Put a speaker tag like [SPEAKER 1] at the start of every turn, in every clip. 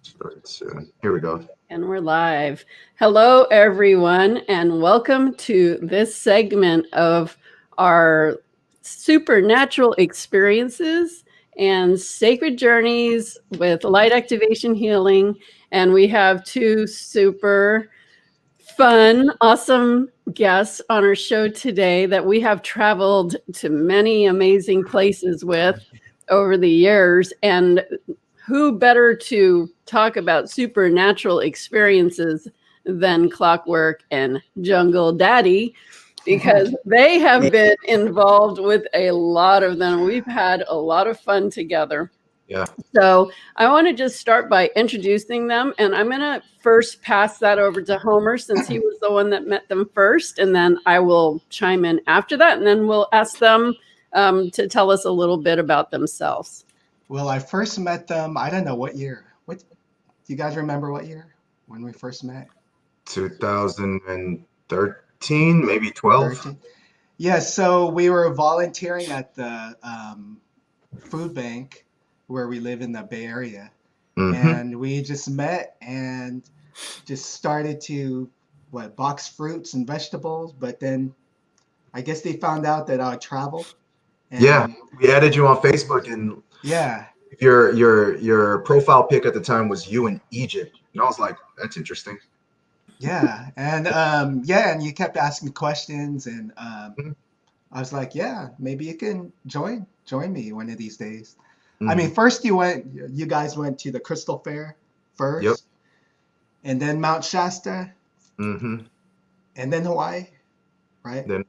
[SPEAKER 1] Start soon. Here we go.
[SPEAKER 2] And we're live. Hello, everyone, and welcome to this segment of our supernatural experiences and sacred journeys with light activation healing. And we have two super fun, awesome guests on our show today that we have traveled to many amazing places with over the years. And who better to talk about supernatural experiences than Clockwork and Jungle Daddy, because they have been involved with a lot of them. We've had a lot of fun together.
[SPEAKER 1] Yeah.
[SPEAKER 2] So I want to just start by introducing them, and I'm going to first pass that over to Homer since he was the one that met them first, and then I will chime in after that, and then we'll ask them to tell us a little bit about themselves.
[SPEAKER 3] Well, I first met them, I don't know what year. Do you guys remember what year when we first met?
[SPEAKER 1] 2013, maybe 12.
[SPEAKER 3] 13? Yeah, so we were volunteering at the food bank where we live in the Bay Area. And we just met and just started to box fruits and vegetables, but then I guess they found out that I traveled. And
[SPEAKER 1] yeah, we added you on Facebook, and
[SPEAKER 3] yeah,
[SPEAKER 1] your profile pic at the time was you in Egypt, and I was like, that's interesting.
[SPEAKER 3] Yeah, and you kept asking questions, and I was like, yeah, maybe you can join me one of these days. I mean, first you guys went to the Crystal Fair first,
[SPEAKER 1] Yep.
[SPEAKER 3] And then Mount Shasta,
[SPEAKER 1] and
[SPEAKER 3] then Hawaii, right?
[SPEAKER 1] then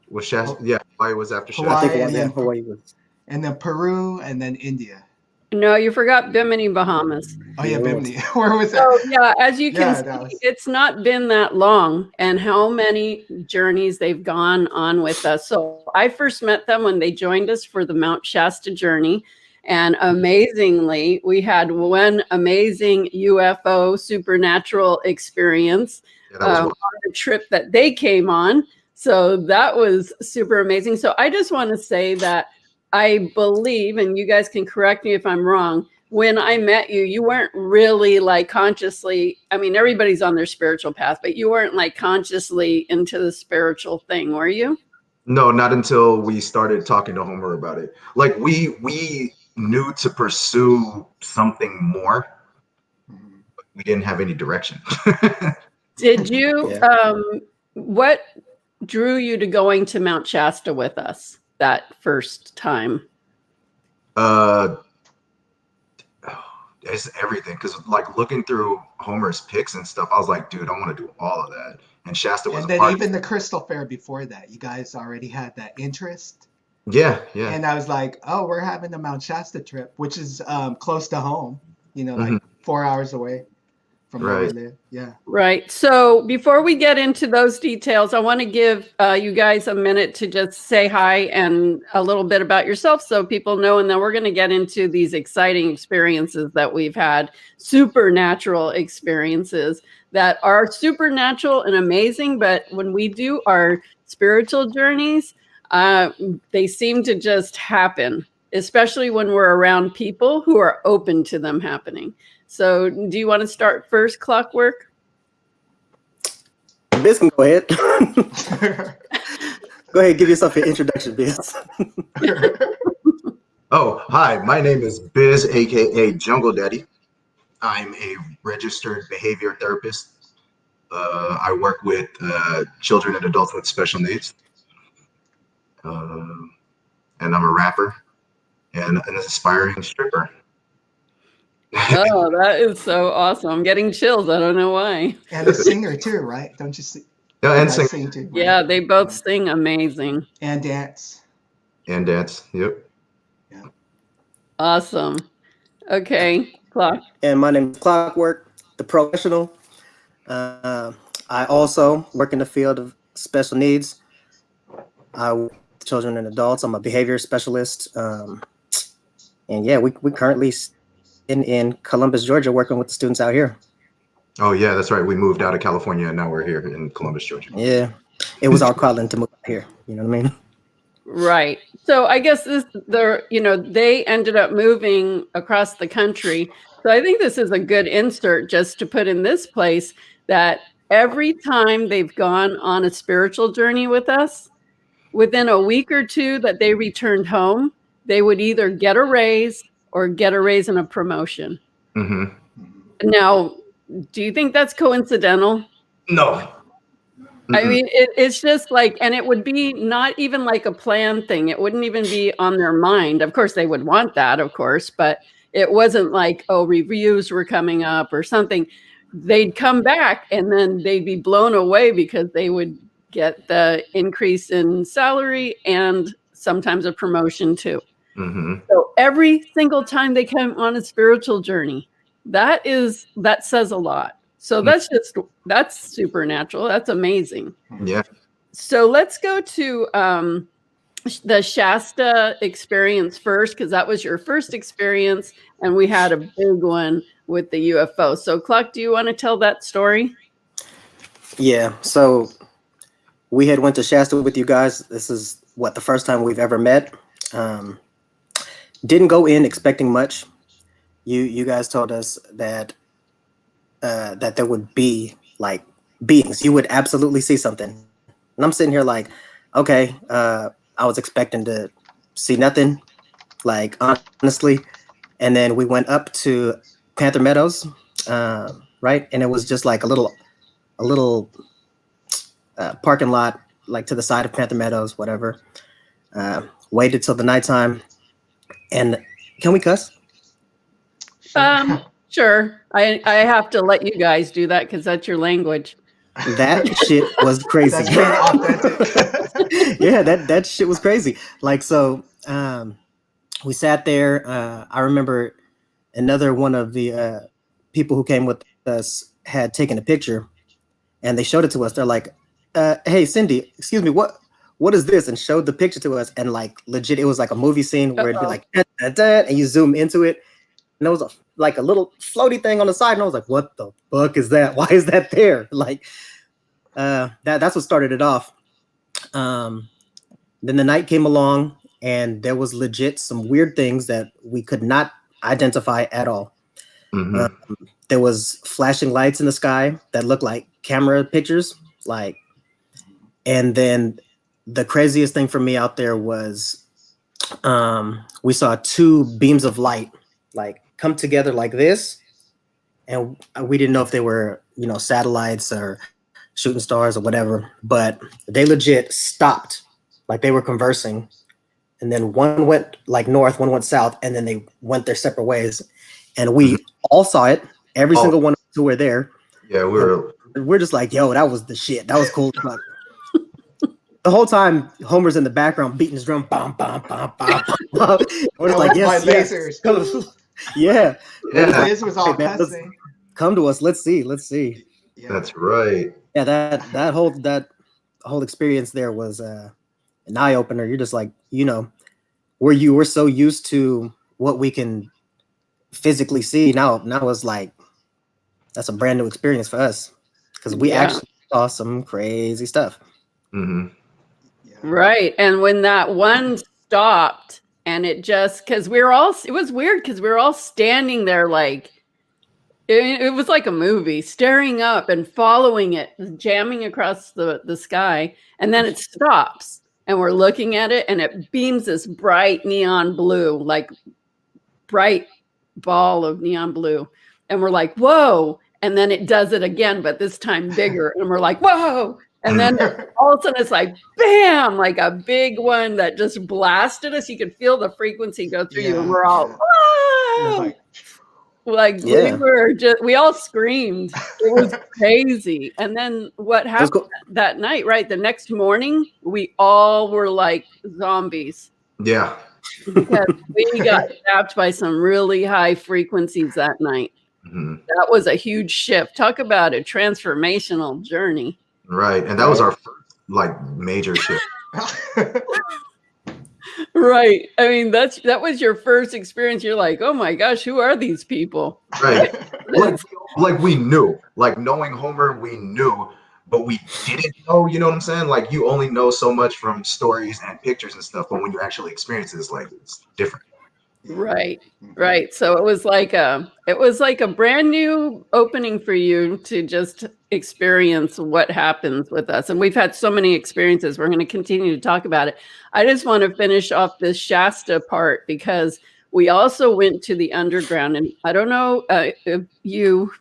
[SPEAKER 1] was Shasta? Yeah, Hawaii was after Shasta.
[SPEAKER 3] Hawaii, and then
[SPEAKER 4] Hawaii was.
[SPEAKER 3] And then Peru, and then India.
[SPEAKER 2] No, you forgot Bimini, Bahamas.
[SPEAKER 3] Oh yeah, Bimini. Where was that?
[SPEAKER 2] So yeah, as you can see, it's not been that long, and how many journeys they've gone on with us. So I first met them when they joined us for the Mount Shasta journey. And amazingly, we had one amazing UFO supernatural experience on a trip that they came on. So that was super amazing. So I just want to say that I believe, and you guys can correct me if I'm wrong, when I met you, you weren't really like consciously, I mean, everybody's on their spiritual path, but you weren't like consciously into the spiritual thing, were you?
[SPEAKER 1] No, not until we started talking to Homer about it. Like we knew to pursue something more, but we didn't have any direction.
[SPEAKER 2] Did you, what drew you to going to Mount Shasta with us that first time?
[SPEAKER 1] It's everything, because like looking through Homer's pics and stuff, I was like, dude, I want to do all of that. And Shasta was,
[SPEAKER 3] and then even the Crystal Fair before that, you guys already had that interest.
[SPEAKER 1] Yeah.
[SPEAKER 3] And I was like, oh, we're having a Mount Shasta trip, which is close to home, like 4 hours away from where we live. Yeah.
[SPEAKER 2] Right. So before we get into those details, I want to give you guys a minute to just say hi and a little bit about yourself so people know. And then we're going to get into these exciting experiences that we've had, supernatural experiences that are supernatural and amazing. But when we do our spiritual journeys, they seem to just happen, especially when we're around people who are open to them happening. So do you want to start first, Clockwork?
[SPEAKER 4] Biz can go ahead. Go ahead, give yourself an introduction, Biz.
[SPEAKER 1] Oh, hi, my name is Biz, aka Jungle Daddy. I'm a registered behavior therapist. I work with children and adults with special needs. And I'm a rapper and an aspiring stripper.
[SPEAKER 2] Oh, that is so awesome. I'm getting chills. I don't know why.
[SPEAKER 3] And a singer too, right? Don't you sing?
[SPEAKER 1] Yeah, and
[SPEAKER 3] sing too. Right?
[SPEAKER 2] Yeah, they both sing amazing.
[SPEAKER 3] And dance.
[SPEAKER 1] And dance, yep.
[SPEAKER 3] Yeah.
[SPEAKER 2] Awesome. Okay, Clock.
[SPEAKER 4] And my name is Clockwork, the professional. I also work in the field of special needs. I work with children and adults. I'm a behavior specialist. And yeah, we currently in Columbus, Georgia, working with the students out here.
[SPEAKER 1] Oh yeah, that's right. We moved out of California and now we're here in Columbus, Georgia.
[SPEAKER 4] Yeah, it was our calling to move out here. You know what I mean?
[SPEAKER 2] Right. So I guess they ended up moving across the country. So I think this is a good insert just to put in this place that every time they've gone on a spiritual journey with us, within a week or two that they returned home, they would either get a raise or get a raise and a promotion.
[SPEAKER 1] Mm-hmm.
[SPEAKER 2] Now, do you think that's coincidental?
[SPEAKER 1] No.
[SPEAKER 2] I mean, it's just like, and it would be not even like a planned thing. It wouldn't even be on their mind. Of course, they would want that, of course, but it wasn't like, oh, reviews were coming up or something. They'd come back and then they'd be blown away because they would get the increase in salary and sometimes a promotion too.
[SPEAKER 1] Mm-hmm.
[SPEAKER 2] So every single time they come on a spiritual journey, that says a lot. So that's supernatural. That's amazing.
[SPEAKER 1] Yeah.
[SPEAKER 2] So let's go to the Shasta experience first, because that was your first experience, and we had a big one with the UFO. So Cluck, do you want to tell that story?
[SPEAKER 4] Yeah. So we had went to Shasta with you guys. This is the first time we've ever met. Didn't go in expecting much. You guys told us that that there would be like beings. You would absolutely see something. And I'm sitting here like, okay, I was expecting to see nothing, like honestly. And then we went up to Panther Meadows, right? And it was just like a little parking lot, like to the side of Panther Meadows, whatever. Waited till the nighttime. And can we cuss?
[SPEAKER 2] Sure. I have to let you guys do that because that's your language.
[SPEAKER 4] That shit was crazy.
[SPEAKER 3] That's very authentic.
[SPEAKER 4] Yeah, that shit was crazy. Like, so we sat there. I remember another one of the people who came with us had taken a picture and they showed it to us. They're like, hey, Cindy, excuse me, what is this? And showed the picture to us. And like legit, it was like a movie scene where it'd be like, da, da, da, and you zoom into it. And there was like a little floaty thing on the side. And I was like, what the fuck is that? Why is that there? Like, that's what started it off. Then the night came along and there was legit some weird things that we could not identify at all. Mm-hmm. There was flashing lights in the sky that looked like camera pictures. Like, and then the craziest thing for me out there was we saw two beams of light like come together like this, and we didn't know if they were, satellites or shooting stars or whatever, but they legit stopped, like they were conversing, and then one went like north, one went south, and then they went their separate ways, and we all saw it. Every single one of us who were there. Yeah, we're just like, yo, that was the shit. That was cool. The whole time, Homer's in the background beating his drum, bam, bam, bam, bam, bam. We're just like, yes,
[SPEAKER 3] lasers.
[SPEAKER 4] Yeah.
[SPEAKER 3] Liz was all cussing.
[SPEAKER 4] Come to us. Let's see.
[SPEAKER 1] Yeah. That's right.
[SPEAKER 4] Yeah, that whole experience there was an eye opener. You're just like, we're so used to what we can physically see. Now it's like that's a brand new experience for us because we actually saw some crazy stuff.
[SPEAKER 1] Mm-hmm.
[SPEAKER 2] Right. And when that one stopped and it just, because it was weird because we were all standing there like, it was like a movie, staring up and following it, jamming across the sky. And then it stops and we're looking at it and it beams this bright neon blue, like bright ball of neon blue. And we're like, whoa. And then it does it again, but this time bigger. And we're like, whoa. And then all of a sudden it's like, bam, like a big one that just blasted us. You could feel the frequency go through you. And we're all, whoa. We all screamed. It was crazy. And then what happened that night, right? The next morning, we all were like zombies.
[SPEAKER 1] Yeah.
[SPEAKER 2] Because we got zapped by some really high frequencies that night.
[SPEAKER 1] Mm-hmm.
[SPEAKER 2] That was a huge shift. Talk about a transformational journey.
[SPEAKER 1] Right. And that was our first major shift.
[SPEAKER 2] Right. I mean, that was your first experience. You're like, oh my gosh, who are these people?
[SPEAKER 1] Right. like we knew, like knowing Homer, we knew, but we didn't know, you know what I'm saying? Like you only know so much from stories and pictures and stuff, but when you actually experience it, it's different.
[SPEAKER 2] Right. Right. So it was like a brand new opening for you to just experience what happens with us. And we've had so many experiences. We're going to continue to talk about it. I just want to finish off this Shasta part because we also went to the underground. And I don't know if you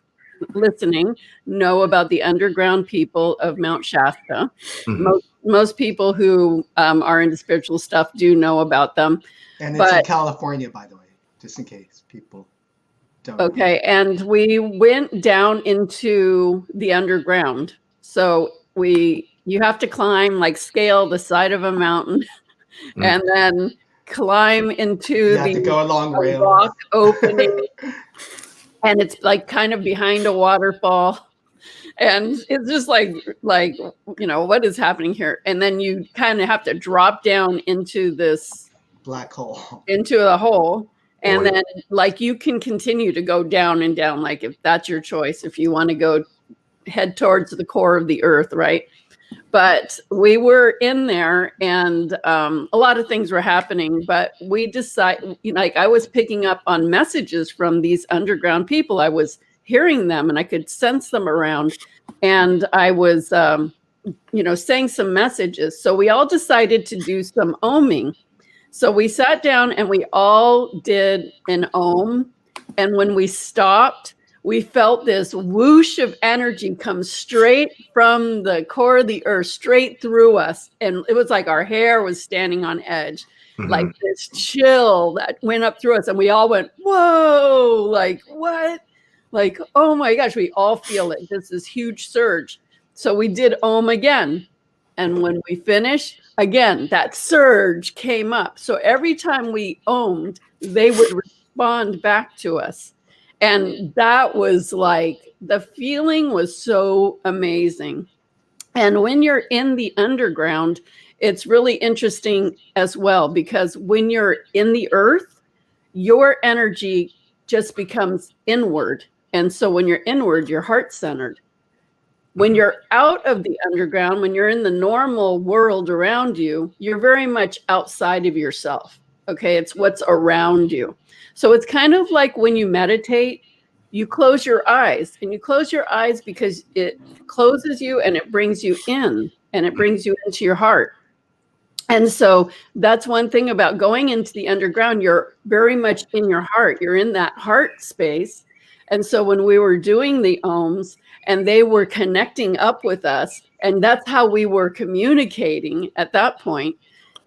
[SPEAKER 2] listening know about the underground people of Mount Shasta. Most people who are into spiritual stuff do know about them.
[SPEAKER 3] And it's in California, by the way, just in case people don't know.
[SPEAKER 2] Okay, and we went down into the underground. So you have to climb, like scale the side of a mountain and then climb into the
[SPEAKER 3] go along
[SPEAKER 2] rock opening. And it's like kind of behind a waterfall. And it's just like, what is happening here? And then you kind of have to drop down into this
[SPEAKER 3] black hole,
[SPEAKER 2] into a hole. And then like you can continue to go down and down, like if that's your choice, if you want to go head towards the core of the earth, right? But we were in there and a lot of things were happening, but we decided, like I was picking up on messages from these underground people. I was hearing them and I could sense them around, and I was, saying some messages. So we all decided to do some oming. So we sat down and we all did an om. And when we stopped, we felt this whoosh of energy come straight from the core of the earth, straight through us. And it was like our hair was standing on edge, like this chill that went up through us. And we all went, whoa, like what? Like, oh my gosh, we all feel it. This huge surge. So we did om again. And when we finished, again, that surge came up. So every time we omed, they would respond back to us. And that was like, the feeling was so amazing. And when you're in the underground, it's really interesting as well, because when you're in the earth, your energy just becomes inward. And so when you're inward, you're heart-centered. When you're out of the underground, when you're in the normal world around you, you're very much outside of yourself. Okay, it's what's around you. So it's kind of like when you meditate, you close your eyes, and you close your eyes because it closes you and it brings you in, and it brings you into your heart. And so that's one thing about going into the underground. You're very much in your heart. You're in that heart space. And so when we were doing the ohms and they were connecting up with us, and that's how we were communicating at that point,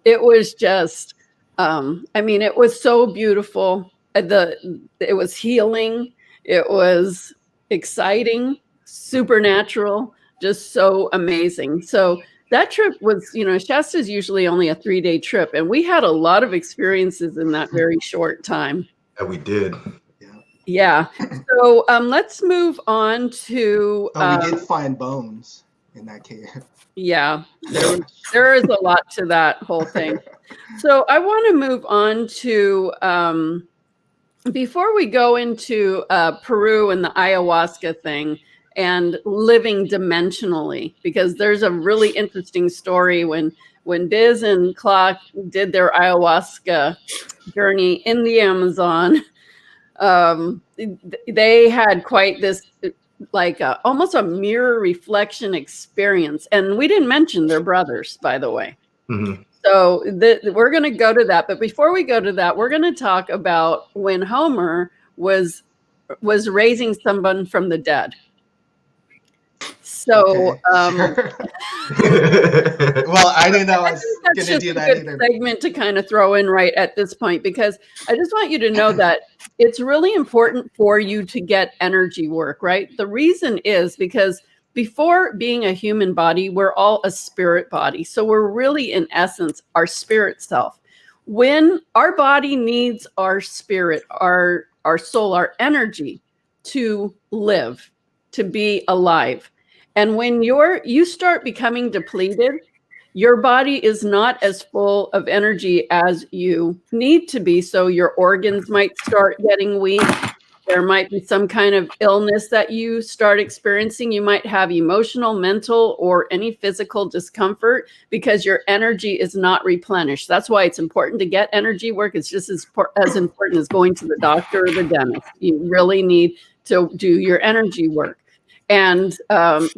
[SPEAKER 2] it was just, it was so beautiful. It was healing. It was exciting, supernatural, just so amazing. So that trip was, Shasta is usually only a 3-day trip. And we had a lot of experiences in that very short time.
[SPEAKER 1] Yeah, we did.
[SPEAKER 2] Yeah. So let's move on to.
[SPEAKER 3] We did find bones in that cave.
[SPEAKER 2] Yeah, there is a lot to that whole thing. So I want to move on to, before we go into Peru and the ayahuasca thing and living dimensionally, because there's a really interesting story when Biz and Clock did their ayahuasca journey in the Amazon. They had quite this, like almost a mirror reflection experience. And we didn't mention their brothers, by the way. So we're going to go to that. But before we go to that, we're going to talk about when Homer was raising someone from the dead. So,
[SPEAKER 3] okay, well, I didn't know I was going to do that either.
[SPEAKER 2] Segment to kind of throw in right at this point, because I just want you to know that it's really important for you to get energy work, right? The reason is because before being a human body, we're all a spirit body. So we're really, in essence, our spirit self. When our body needs our spirit, our soul, our energy to live, to be alive. And when you start becoming depleted, your body is not as full of energy as you need to be. So your organs might start getting weak. There might be some kind of illness that you start experiencing. You might have emotional, mental, or any physical discomfort because your energy is not replenished. That's why it's important to get energy work. It's just as important as going to the doctor or the dentist. You really need to do your energy work. And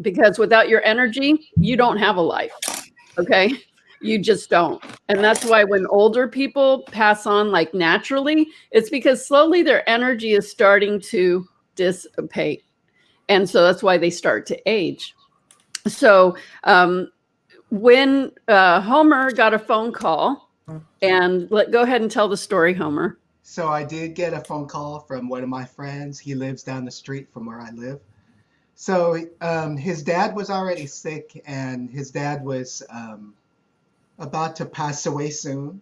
[SPEAKER 2] because without your energy, you don't have a life. Okay. You just don't. And that's why when older people pass on like naturally, it's because slowly their energy is starting to dissipate. And so that's why they start to age. So when Homer got a phone call, and go ahead and tell the story, Homer.
[SPEAKER 3] So I did get a phone call from one of my friends. He lives down the street from where I live. So his dad was already sick, and his dad was about to pass away soon.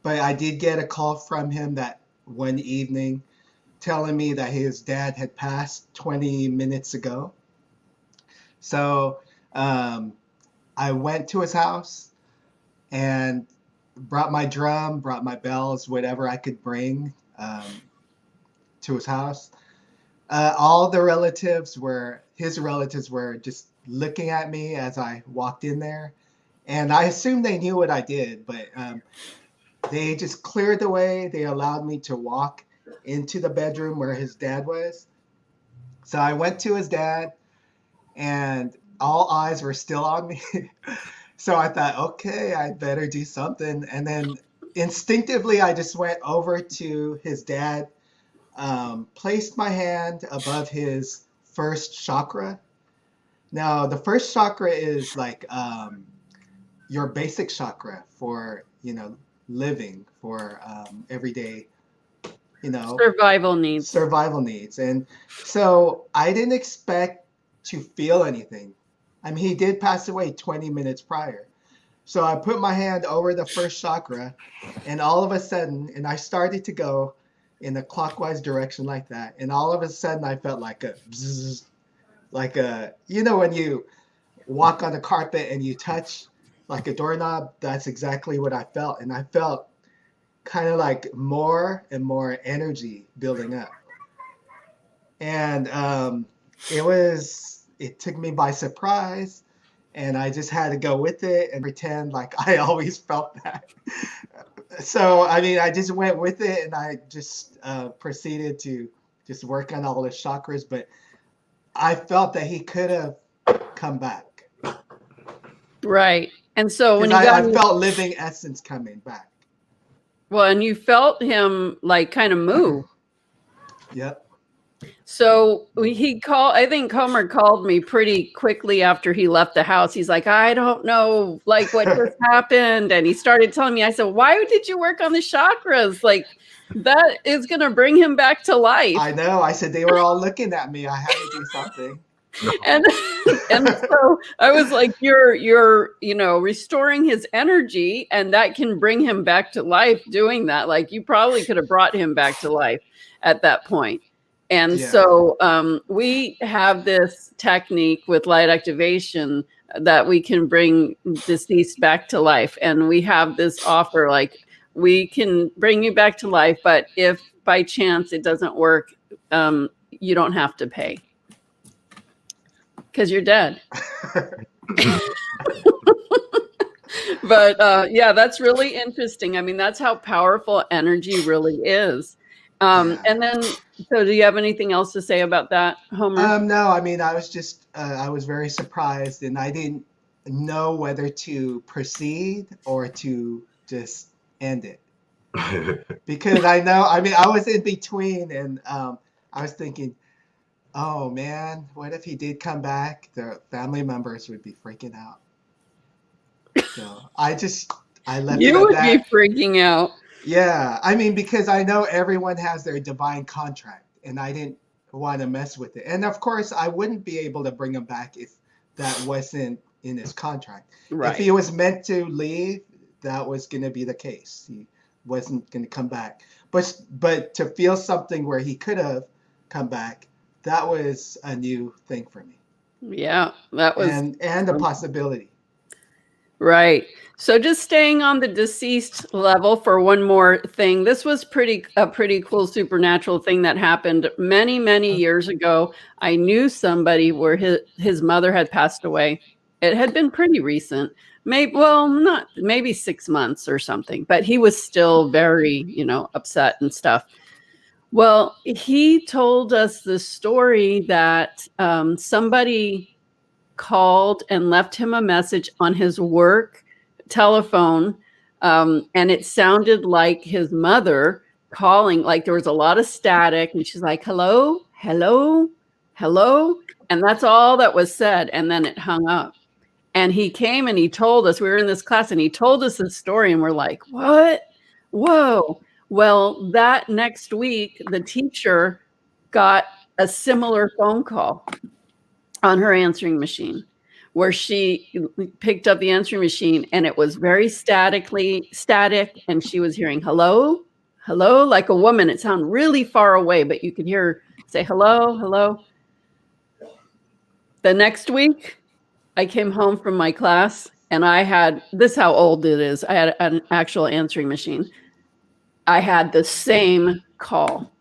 [SPEAKER 3] But I did get a call from him that one evening telling me that his dad had passed 20 minutes ago. So I went to his house and brought my drum, brought my bells, whatever I could bring to his house. All the his relatives were just looking at me as I walked in there. And I assumed they knew what I did, but they just cleared the way. They allowed me to walk into the bedroom where his dad was. So I went to his dad, and all eyes were still on me. So I thought, okay, I better do something. And then instinctively, I just went over to his dad, placed my hand above his first chakra. Now, the first chakra is like your basic chakra for, living, for everyday,
[SPEAKER 2] Survival needs.
[SPEAKER 3] And so I didn't expect to feel anything. I mean, he did pass away 20 minutes prior. So I put my hand over the first chakra, and all of a sudden, and I started to go in a clockwise direction like that. And all of a sudden I felt like a bzzz, like when you walk on the carpet and you touch like a doorknob, that's exactly what I felt. And I felt kind of like more and more energy building up. And it took me by surprise, and I just had to go with it and pretend like I always felt that. So, I mean, I just went with it, and I just proceeded to just work on all the chakras, but I felt that he could have come back.
[SPEAKER 2] Right. And so when
[SPEAKER 3] I felt living essence coming back.
[SPEAKER 2] Well, and you felt him like kind of move.
[SPEAKER 3] Yep.
[SPEAKER 2] So I think Homer called me pretty quickly after he left the house. He's like, I don't know, like what just happened. And he started telling me, I said, why did you work on the chakras? Like that is going to bring him back to life.
[SPEAKER 3] I know. I said, they were all looking at me. I had to do something.
[SPEAKER 2] And so I was like, you're restoring his energy, and that can bring him back to life doing that. Like you probably could have brought him back to life at that point. And so we have this technique with light activation that we can bring deceased back to life. And we have this offer, like we can bring you back to life, but if by chance it doesn't work, you don't have to pay. Because you're dead. But that's really interesting. I mean, that's how powerful energy really is. And then, so do you have anything else to say about that, Homer?
[SPEAKER 3] No, I mean, I was just, I was very surprised, and I didn't know whether to proceed or to just end it. Because I was in between, and I was thinking, oh man, what if he did come back? The family members would be freaking out. So I left
[SPEAKER 2] you
[SPEAKER 3] it at
[SPEAKER 2] would
[SPEAKER 3] that.
[SPEAKER 2] Be freaking out.
[SPEAKER 3] Yeah, I mean, because I know everyone has their divine contract, and I didn't want to mess with it. And of course, I wouldn't be able to bring him back if that wasn't in his contract.
[SPEAKER 2] Right.
[SPEAKER 3] If he was meant to leave, that was going to be the case. He wasn't going to come back. But to feel something where he could have come back, that was a new thing for me.
[SPEAKER 2] Yeah, that was
[SPEAKER 3] and a possibility.
[SPEAKER 2] Right. So just staying on the deceased level for one more thing. This was a pretty cool supernatural thing that happened many years ago. I knew somebody where his mother had passed away. It had been pretty recent. Maybe 6 months or something, but he was still very, upset and stuff. Well, he told us the story that somebody called and left him a message on his work telephone, and it sounded like his mother calling. Like there was a lot of static, and she's like, "Hello, hello, hello," and that's all that was said, and then it hung up. And he came and he told us, we were in this class, and he told us this story, and we're like, "What? Whoa." Well, that next week, the teacher got a similar phone call on her answering machine, where she picked up the answering machine, and it was very static, and she was hearing hello, hello, like a woman. It sounded really far away, but you could hear her say hello, hello. The next week, I came home from my class, and I had this, how old it is. I had an actual answering machine. I had the same call.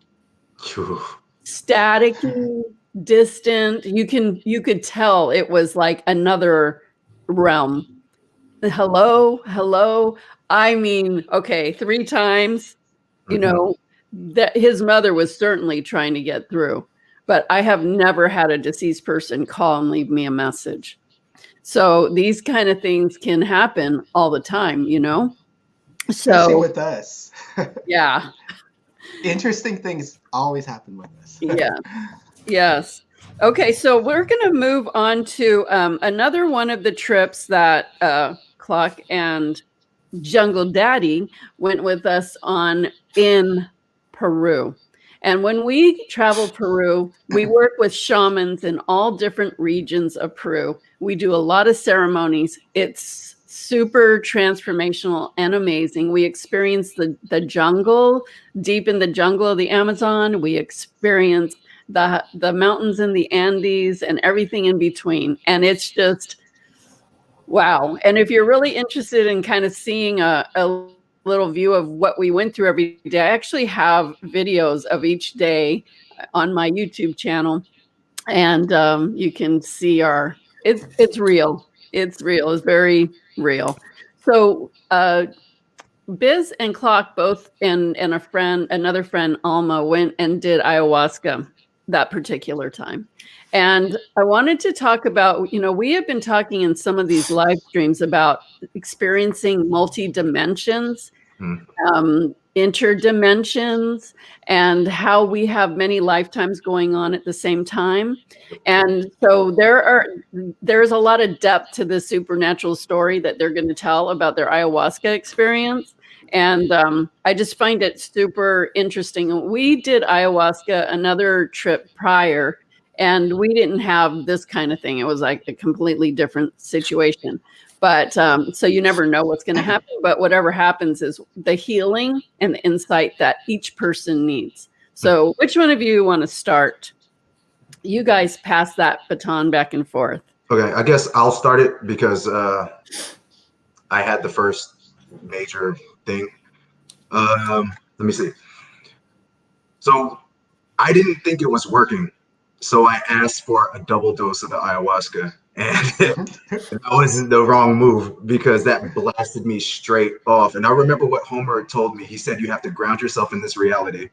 [SPEAKER 2] Staticky, distant. You could tell it was like another realm. Hello, hello. I mean, okay, 3 times, that his mother was certainly trying to get through, but I have never had a deceased person call and leave me a message. So these kind of things can happen all the time,
[SPEAKER 3] Especially
[SPEAKER 2] So
[SPEAKER 3] with us.
[SPEAKER 2] yeah.
[SPEAKER 3] Interesting things always happen with us.
[SPEAKER 2] Yeah. Yes. Okay, so we're going to move on to another one of the trips that Clock and Jungle Daddy went with us on in Peru. And when we travel Peru, we work with shamans in all different regions of Peru. We do a lot of ceremonies. It's super transformational and amazing. We experience the jungle, deep in the jungle of the Amazon. We experience the mountains in the Andes and everything in between. And it's just, wow. And if you're really interested in kind of seeing a little view of what we went through every day, I actually have videos of each day on my YouTube channel. And you can see it's real. It's real. It's very real. So Biz and Clock both and another friend, Alma, went and did ayahuasca that particular time. And I wanted to talk about, we have been talking in some of these live streams about experiencing multi-dimensions, interdimensions, and how we have many lifetimes going on at the same time. And so there's a lot of depth to this supernatural story that they're going to tell about their ayahuasca experience. And I just find it super interesting. We did ayahuasca another trip prior, and we didn't have this kind of thing. It was like a completely different situation. But so you never know what's going to happen. But whatever happens is the healing and the insight that each person needs. So which one of you want to start? You guys pass that baton back and forth.
[SPEAKER 1] Okay, I guess I'll start it because I had the first major thing. Let me see. So I didn't think it was working. So I asked for a double dose of the ayahuasca, and that was the wrong move because that blasted me straight off. And I remember what Homer told me. He said you have to ground yourself in this reality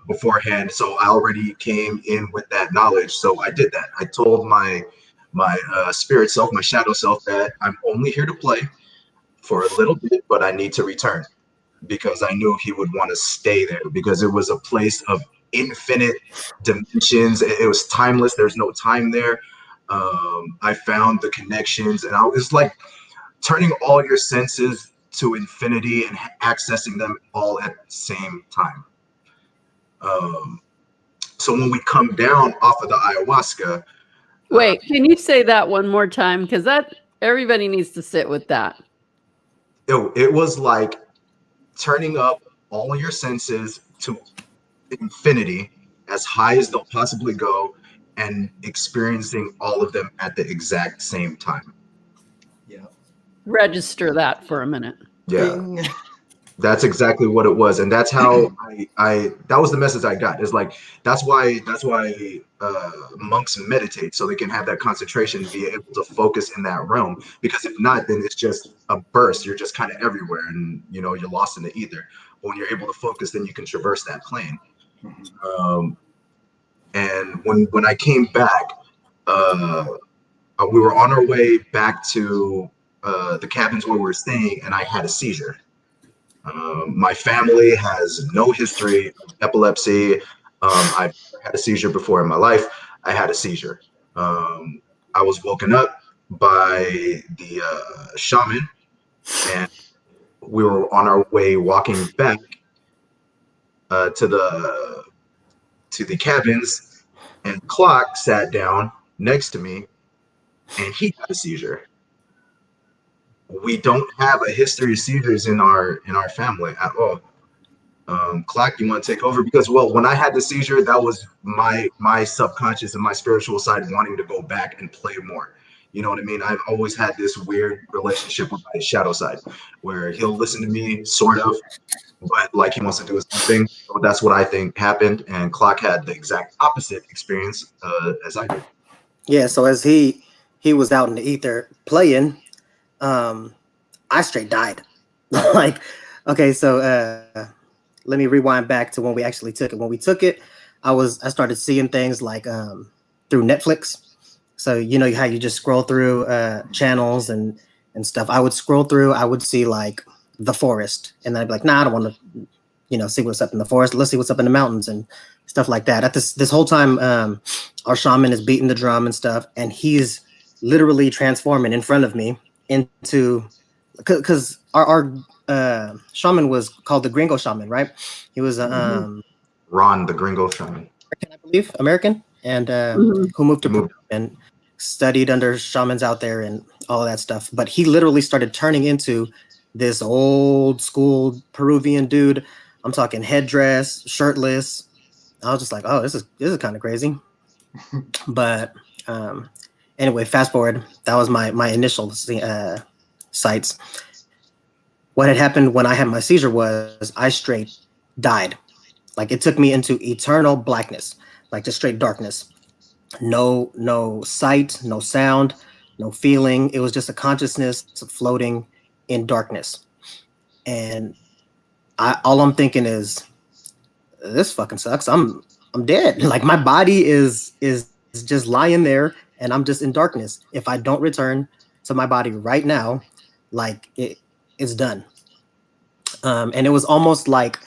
[SPEAKER 1] beforehand. So I already came in with that knowledge. So I did that. I told my spirit self, my shadow self, that I'm only here to play for a little bit, but I need to return, because I knew he would want to stay there because it was a place of infinite dimensions. It was timeless. There's no time there. I found the connections, and I was like turning all your senses to infinity and accessing them all at the same time. So when we come down off of the ayahuasca.
[SPEAKER 2] Wait, can you say that one more time? Because everybody needs to sit with that.
[SPEAKER 1] It was like turning up all your senses to infinity, as high as they'll possibly go, and experiencing all of them at the exact same time.
[SPEAKER 3] Yeah.
[SPEAKER 2] register that for a minute.
[SPEAKER 1] Yeah.
[SPEAKER 3] Ding.
[SPEAKER 1] That's exactly what it was, and that's how I that was the message I got. Is like that's why monks meditate, so they can have that concentration and be able to focus in that realm. Because if not, then it's just a burst. You're just kind of everywhere, and you're lost in the ether. But when you're able to focus, then you can traverse that plane. And when I came back, we were on our way back to the cabins where we were staying, and I had a seizure. My family has no history of epilepsy. I've never had a seizure before in my life. I had a seizure. I was woken up by the shaman, and we were on our way walking back to the cabins, and Clock sat down next to me, and he had a seizure. We don't have a history of seizures in our family at all. Clock, you want to take over? Because when I had the seizure, that was my subconscious and my spiritual side wanting to go back and play more. You know what I mean? I've always had this weird relationship with my shadow side, where he'll listen to me, sort of, but like he wants to do his own thing. So that's what I think happened, and Clock had the exact opposite experience as I did.
[SPEAKER 4] Yeah. So as he was out in the ether playing, I straight died. Like, okay, so let me rewind back to when we actually took it. When we took it, I started seeing things like through Netflix. So you know how you just scroll through channels and stuff. I would scroll through. I would see like the forest, and then I'd be like, nah, I don't want to, see what's up in the forest. Let's see what's up in the mountains and stuff like that. At this whole time, our shaman is beating the drum and stuff, and he's literally transforming in front of me into, because our shaman was called the Gringo shaman, right? He was
[SPEAKER 1] Ron, the Gringo shaman,
[SPEAKER 4] I believe, American, and who moved to Peru and studied under shamans out there and all of that stuff. But he literally started turning into this old school Peruvian dude. I'm talking headdress, shirtless. I was just like, oh, this is kind of crazy. But anyway, fast forward. That was my initial sights. What had happened when I had my seizure was I straight died. Like it took me into eternal blackness, like just straight darkness. No sight, no sound, no feeling. It was just a consciousness floating in darkness. And all I'm thinking is, this fucking sucks. I'm dead. Like my body is just lying there, and I'm just in darkness. If I don't return to my body right now, like it's done. And it was almost like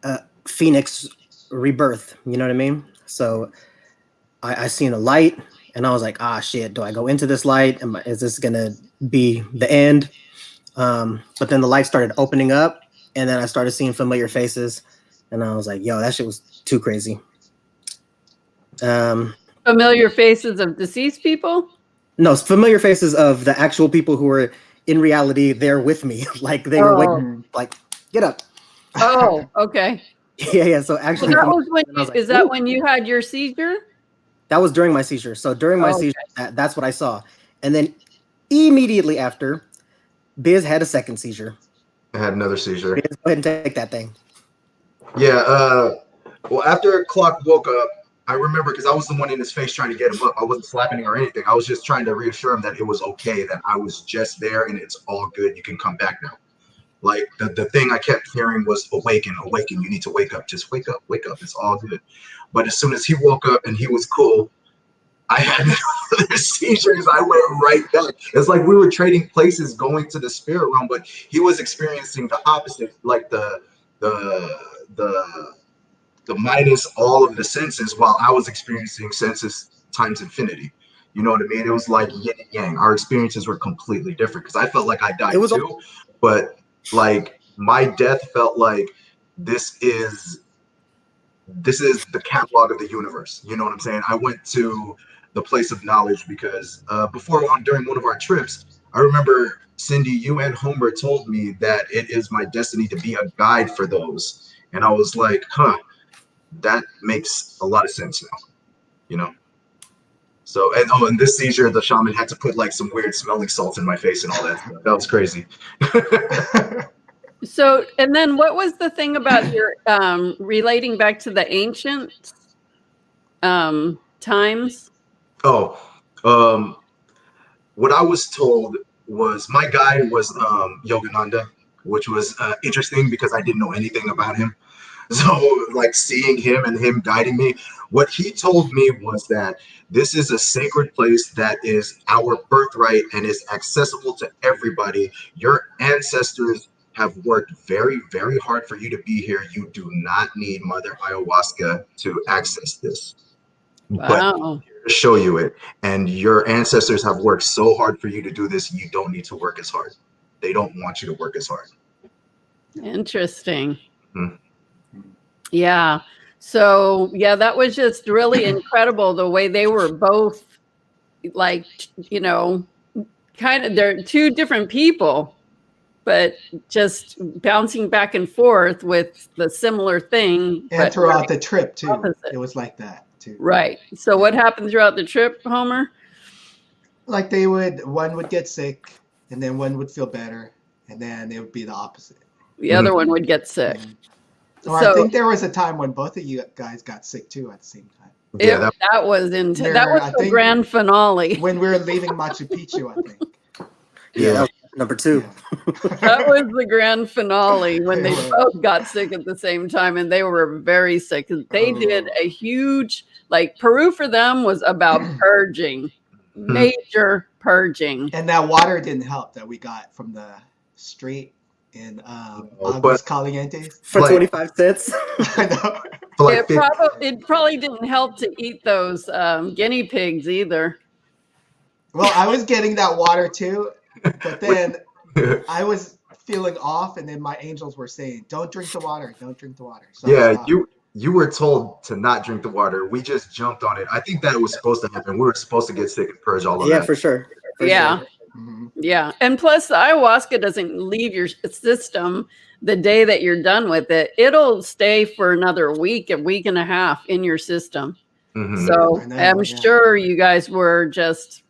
[SPEAKER 4] a Phoenix rebirth. You know what I mean? So I seen a light, and I was like, ah, shit. Do I go into this light? Is this gonna be the end? But then the light started opening up, and then I started seeing familiar faces, and I was like, yo, that shit was too crazy.
[SPEAKER 2] Familiar faces of deceased people?
[SPEAKER 4] No, familiar faces of the actual people who were in reality there with me. Like they were waiting, like, get up.
[SPEAKER 2] Oh, okay.
[SPEAKER 4] Yeah. So actually,
[SPEAKER 2] that was when
[SPEAKER 4] like,
[SPEAKER 2] that when you had your seizure?
[SPEAKER 4] That was during my seizure. So during my seizure, that's what I saw. And then immediately after, Biz had a second seizure.
[SPEAKER 1] I had another seizure.
[SPEAKER 4] Biz, go ahead and take that thing.
[SPEAKER 1] Yeah. Well, after Clock woke up, I remember because I was the one in his face trying to get him up. I wasn't slapping him or anything. I was just trying to reassure him that it was okay, that I was just there and it's all good. You can come back now. Like the thing I kept hearing was awaken. You need to wake up. Just wake up. It's all good. But as soon as he woke up and he was cool, I had another seizures. I went right back. It's like we were trading places going to the spirit realm, but he was experiencing the opposite, like the minus all of the senses, while I was experiencing senses times infinity. You know what I mean? It was like yin and yang. Our experiences were completely different because I felt like I died too, but like my death felt like this is the catalog of the universe. You know what I'm saying? I went to the place of knowledge because during one of our trips, I remember Cindy, you and Homer told me that it is my destiny to be a guide for those. And I was like, that makes a lot of sense now, So, and this seizure, the shaman had to put like some weird smelling salts in my face and all that stuff. That was crazy.
[SPEAKER 2] So, and then what was the thing about your relating back to the ancient times?
[SPEAKER 1] Oh, what I was told was my guide was Yogananda, which was interesting because I didn't know anything about him. So, like seeing him and him guiding me, what he told me was that this is a sacred place that is our birthright and is accessible to everybody. Your ancestors have worked very, very hard for you to be here. You do not need Mother Ayahuasca to access this. But
[SPEAKER 2] Wow.
[SPEAKER 1] to show you it, and your ancestors have worked so hard for you to do this, you don't need to work as hard. They don't want you to work as hard.
[SPEAKER 2] Interesting.
[SPEAKER 1] Hmm.
[SPEAKER 2] Yeah. So, yeah, that was just really incredible the way they were both like, you know, kind of, they're two different people, but just bouncing back and forth with the similar thing.
[SPEAKER 3] And throughout the trip too,
[SPEAKER 2] opposite.
[SPEAKER 3] it was like that too.
[SPEAKER 2] Right. So what happened throughout the trip, Homer?
[SPEAKER 3] Like one would get sick, and then one would feel better, and then it would be the opposite.
[SPEAKER 2] The other one would get sick.
[SPEAKER 3] Or
[SPEAKER 2] So
[SPEAKER 3] I think there was a time when both of you guys got sick too at the same time.
[SPEAKER 1] Yeah,
[SPEAKER 2] that was intense.
[SPEAKER 3] There,
[SPEAKER 2] That was
[SPEAKER 3] I
[SPEAKER 2] the
[SPEAKER 3] think-
[SPEAKER 2] grand finale.
[SPEAKER 3] When we were leaving Machu Picchu, I think.
[SPEAKER 4] Yeah, that was number 2.
[SPEAKER 2] That was the grand finale when they
[SPEAKER 3] Yeah.
[SPEAKER 2] both got sick at the same time, and they were very sick. They did a huge, like Peru for them was about purging, major purging.
[SPEAKER 3] And that water didn't help that we got from the street in Aguas Calientes.
[SPEAKER 4] For
[SPEAKER 1] Like-
[SPEAKER 4] 25 cents.
[SPEAKER 3] I know.
[SPEAKER 1] for like
[SPEAKER 2] It probably didn't help to eat those guinea pigs either.
[SPEAKER 3] Well, I was getting that water too, but then I was feeling off, and then my angels were saying, "Don't drink the water. Don't drink the water." So I
[SPEAKER 1] yeah,
[SPEAKER 3] stopped.
[SPEAKER 1] you were told to not drink the water. We just jumped on it. I think that was supposed to happen. We were supposed to get sick and purge all of
[SPEAKER 4] Yeah,
[SPEAKER 1] that.
[SPEAKER 4] for sure. For
[SPEAKER 2] Yeah.
[SPEAKER 4] sure.
[SPEAKER 3] Mhm.
[SPEAKER 2] Yeah. And plus, the ayahuasca doesn't leave your system the day that you're done with it. It'll stay for another week, a week and a half in your system.
[SPEAKER 1] Mhm.
[SPEAKER 2] So
[SPEAKER 3] I know,
[SPEAKER 2] I'm
[SPEAKER 3] yeah.
[SPEAKER 2] sure you guys were just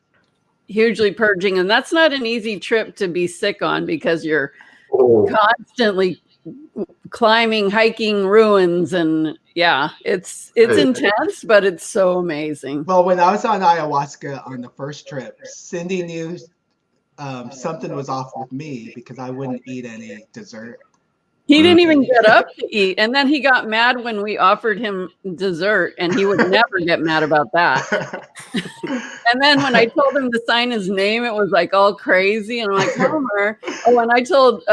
[SPEAKER 2] hugely purging. And that's not an easy trip to be sick on because you're
[SPEAKER 1] Oh,
[SPEAKER 2] constantly climbing, hiking ruins. And yeah, it's
[SPEAKER 1] Hey.
[SPEAKER 2] intense, but it's so amazing.
[SPEAKER 3] Well, when I was on ayahuasca on the first trip, Cindy knew something was off with me because I wouldn't eat any dessert.
[SPEAKER 2] He didn't even get up to eat. And then he got mad when we offered him dessert, and he would never get mad about that. And then when I told him to sign his name, it was like all crazy. And I'm like, Homer. Oh, and I told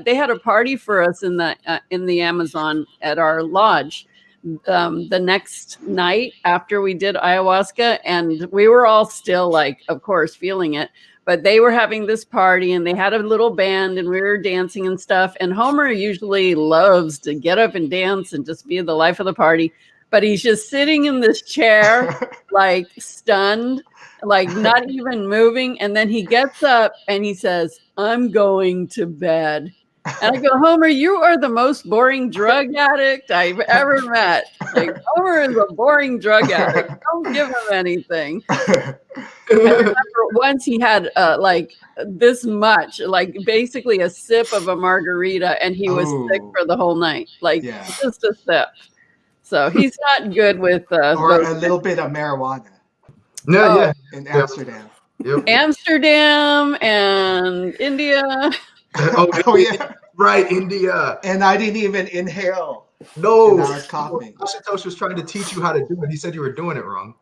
[SPEAKER 2] they had a party for us in the Amazon at our lodge the next night after we did ayahuasca, and we were all still like, of course, feeling it. But they were having this party, and they had a little band, and we were dancing and stuff. And Homer usually loves to get up and dance and just be the life of the party. But he's just sitting in this chair, like stunned, like not even moving. And then he gets up and he says, "I'm going to bed." And I go, Homer, you are the most boring drug addict I've ever met. Like, Homer is a boring drug addict. Don't give him anything. I remember once he had like this much, like basically a sip of a margarita, and he was sick
[SPEAKER 3] Oh.
[SPEAKER 2] for the whole night. Like
[SPEAKER 3] Yeah.
[SPEAKER 2] just a sip. So he's not good with
[SPEAKER 3] Or
[SPEAKER 2] those-
[SPEAKER 3] a little bit of marijuana
[SPEAKER 1] yeah,
[SPEAKER 2] Oh.
[SPEAKER 1] yeah.
[SPEAKER 3] in Amsterdam.
[SPEAKER 1] Yep.
[SPEAKER 2] Amsterdam and India.
[SPEAKER 3] Oh, yeah.
[SPEAKER 1] Right, India.
[SPEAKER 3] And I didn't even inhale.
[SPEAKER 1] No.
[SPEAKER 3] And I was coughing.
[SPEAKER 1] Tosh was trying to teach you how to do it. He said you were doing it wrong.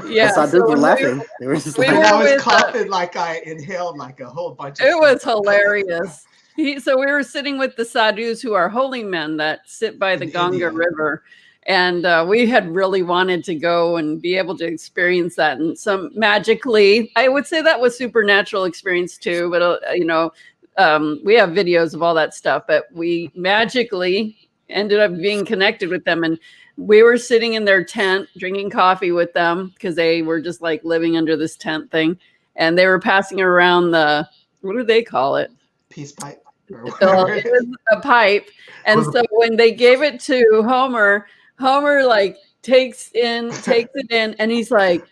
[SPEAKER 2] Yeah,
[SPEAKER 4] I saw dudes were
[SPEAKER 2] when
[SPEAKER 4] laughing. They were just
[SPEAKER 2] we
[SPEAKER 4] like,
[SPEAKER 3] And
[SPEAKER 2] were
[SPEAKER 3] I was
[SPEAKER 2] with,
[SPEAKER 3] coughing like I inhaled like a whole bunch of
[SPEAKER 2] It was
[SPEAKER 3] stuff.
[SPEAKER 2] hilarious. So we were sitting with the sadhus, who are holy men that sit by the
[SPEAKER 3] In
[SPEAKER 2] Ganga
[SPEAKER 3] India.
[SPEAKER 2] River. And we had really wanted to go and be able to experience that. And some magically, I would say that was supernatural experience too. But, we have videos of all that stuff. But we magically ended up being connected with them. And we were sitting in their tent drinking coffee with them because they were just like living under this tent thing. And they were passing around what do they call it?
[SPEAKER 3] Peace pipe. Or
[SPEAKER 2] Well,
[SPEAKER 3] whatever.
[SPEAKER 2] it was a pipe. And so when they gave it to Homer like takes it in, and he's like,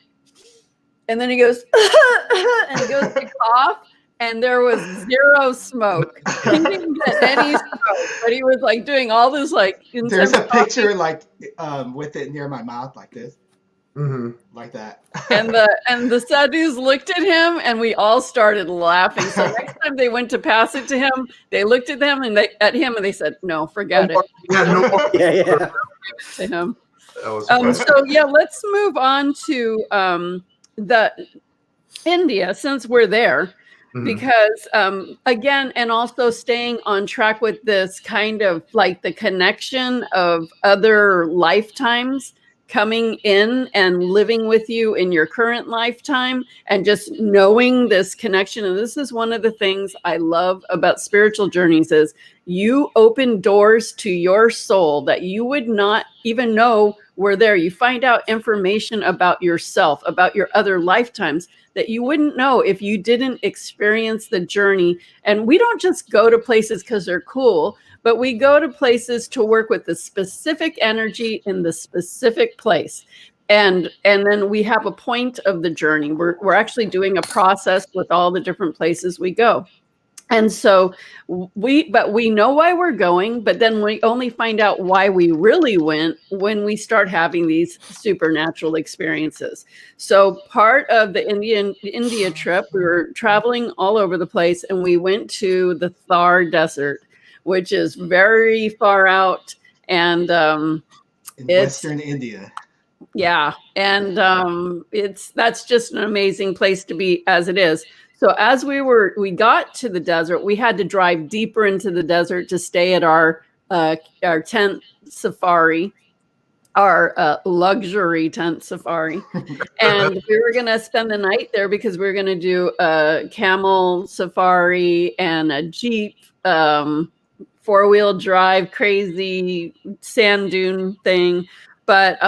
[SPEAKER 2] And then he goes, and he goes to cough, and there was zero smoke. He didn't get any smoke, but he was like doing all this like
[SPEAKER 3] There's
[SPEAKER 2] intense
[SPEAKER 3] a picture like with it near my mouth like this. Like that.
[SPEAKER 2] and the sadhus looked at him, and we all started laughing. So next time they went to pass it to him, they looked at him and they said, "No, forget it."
[SPEAKER 1] Yeah, no more.
[SPEAKER 4] Yeah.
[SPEAKER 2] To him.
[SPEAKER 1] That was funny.
[SPEAKER 2] So yeah, let's move on to the India, since we're there, because again, and also staying on track with this kind of like the connection of other lifetimes coming in and living with you in your current lifetime, and just knowing this connection. And this is one of the things I love about spiritual journeys is you open doors to your soul that you would not even know were there. You find out information about yourself, about your other lifetimes that you wouldn't know if you didn't experience the journey. And we don't just go to places because they're cool, but we go to places to work with the specific energy in the specific place. And then we have a point of the journey. We're actually doing a process with all the different places we go. And so we know why we're going, but then we only find out why we really went when we start having these supernatural experiences. So part of the India trip, we were traveling all over the place, and we went to the Thar Desert, which is very far out, and
[SPEAKER 3] in Western India.
[SPEAKER 2] Yeah, and that's just an amazing place to be as it is. So as we got to the desert, we had to drive deeper into the desert to stay at our tent safari, our luxury tent safari. And we were going to spend the night there because we were going to do a camel safari and a Jeep, 4-wheel drive, crazy sand dune thing. But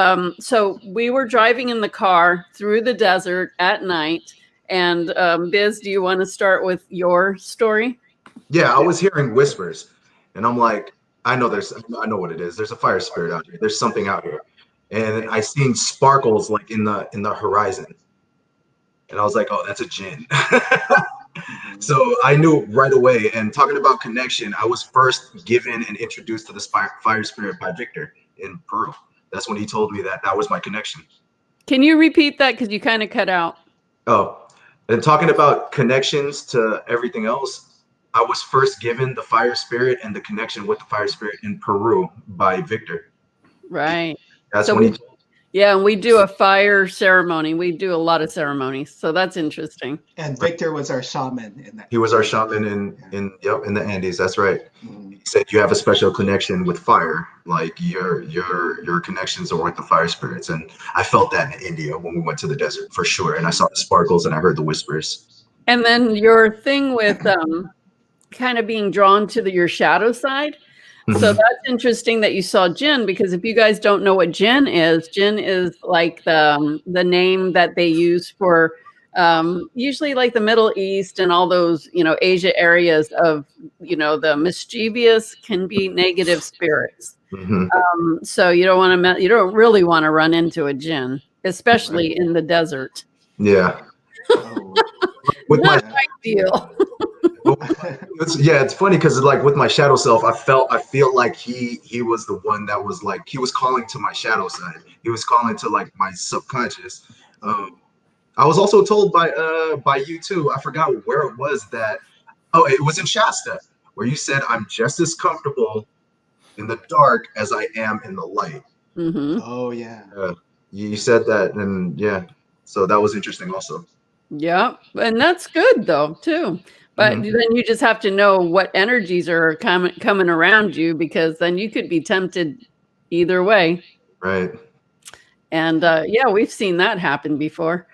[SPEAKER 2] so we were driving in the car through the desert at night. And Biz, do you want to start with your story?
[SPEAKER 1] Yeah, I was hearing whispers, and I'm like, I know what it is. There's a fire spirit out here. There's something out here, and I seen sparkles like in the horizon, and I was like, oh, that's a jinn. So I knew right away. And talking about connection, I was first given and introduced to the fire spirit by Victor in Peru. That's when he told me that was my connection.
[SPEAKER 2] Can you repeat that, because you kind of cut out?
[SPEAKER 1] Oh. And talking about connections to everything else, I was first given the fire spirit and the connection with the fire spirit in Peru by Victor.
[SPEAKER 2] Right.
[SPEAKER 1] That's
[SPEAKER 2] so
[SPEAKER 1] when he.
[SPEAKER 2] Yeah, and we do a fire ceremony. We do a lot of ceremonies, so that's interesting.
[SPEAKER 3] And Victor was our shaman in that.
[SPEAKER 1] He was our shaman in the Andes. That's right. He said you have a special connection with fire, like your connections are with the fire spirits, and I felt that in India when we went to the desert for sure. And I saw the sparkles and I heard the whispers.
[SPEAKER 2] And then your thing with kind of being drawn to your shadow side. So that's interesting that you saw jinn, because if you guys don't know what jinn is like the name that they use for usually like the Middle East and all those, Asia areas of, the mischievous, can be negative spirits. So you don't really want to run into a jinn, especially in the desert.
[SPEAKER 1] Yeah.
[SPEAKER 2] With not ideal.
[SPEAKER 1] It's funny because like with my shadow self, I feel like he was the one that was like, he was calling to my shadow side. He was calling to like my subconscious. I was also told by you too, I forgot where it was that, it was in Shasta, where you said I'm just as comfortable in the dark as I am in the light.
[SPEAKER 3] Oh yeah.
[SPEAKER 1] You said that, and yeah, so that was interesting also.
[SPEAKER 2] Yeah, and that's good though too. But then you just have to know what energies are coming around you, because then you could be tempted either way.
[SPEAKER 1] Right.
[SPEAKER 2] And yeah, we've seen that happen before.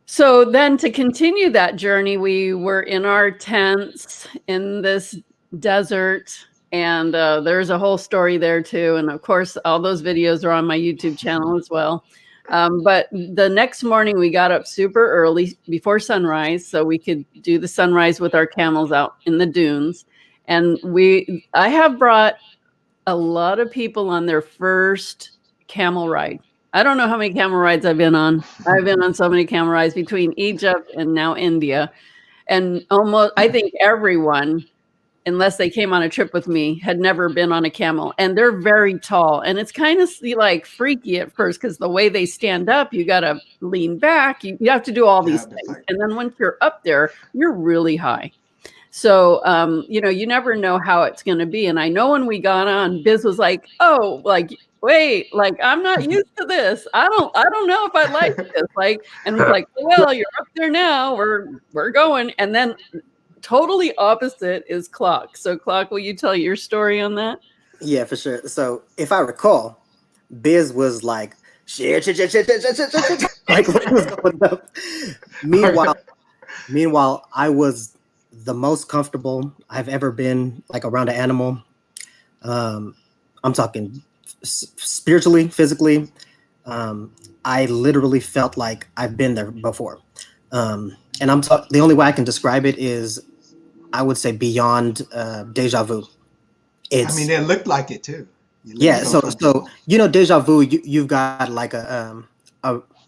[SPEAKER 2] So then to continue that journey, we were in our tents in this desert, and there's a whole story there too. And of course, all those videos are on my YouTube channel as well. But the next morning we got up super early before sunrise so we could do the sunrise with our camels out in the dunes. And I have brought a lot of people on their first camel ride. I don't know how many camel rides I've been on. I've been on so many camel rides between Egypt and now India. And almost, I think everyone, unless they came on a trip with me, had never been on a camel. And they're very tall. And it's kind of like freaky at first because the way they stand up, you got to lean back. You have to do all these things.
[SPEAKER 3] Like...
[SPEAKER 2] And then once you're up there, you're really high. So, you never know how it's going to be. And I know when we got on, Biz was like, oh, like, wait, like, I'm not used to this. I don't know if I like this. Like, and it's like, well, you're up there now. We're going. And then totally opposite is Clock. So Clock, will you tell your story on that?
[SPEAKER 4] Yeah, for sure. So if I recall, Biz was like, shit, like what was going up. Meanwhile, I was the most comfortable I've ever been, like, around an animal. I'm talking spiritually, physically. I literally felt like I've been there before. And the only way I can describe it is, I would say, beyond deja vu.
[SPEAKER 3] It looked like it too.
[SPEAKER 4] Yeah, so deja vu, you've got like a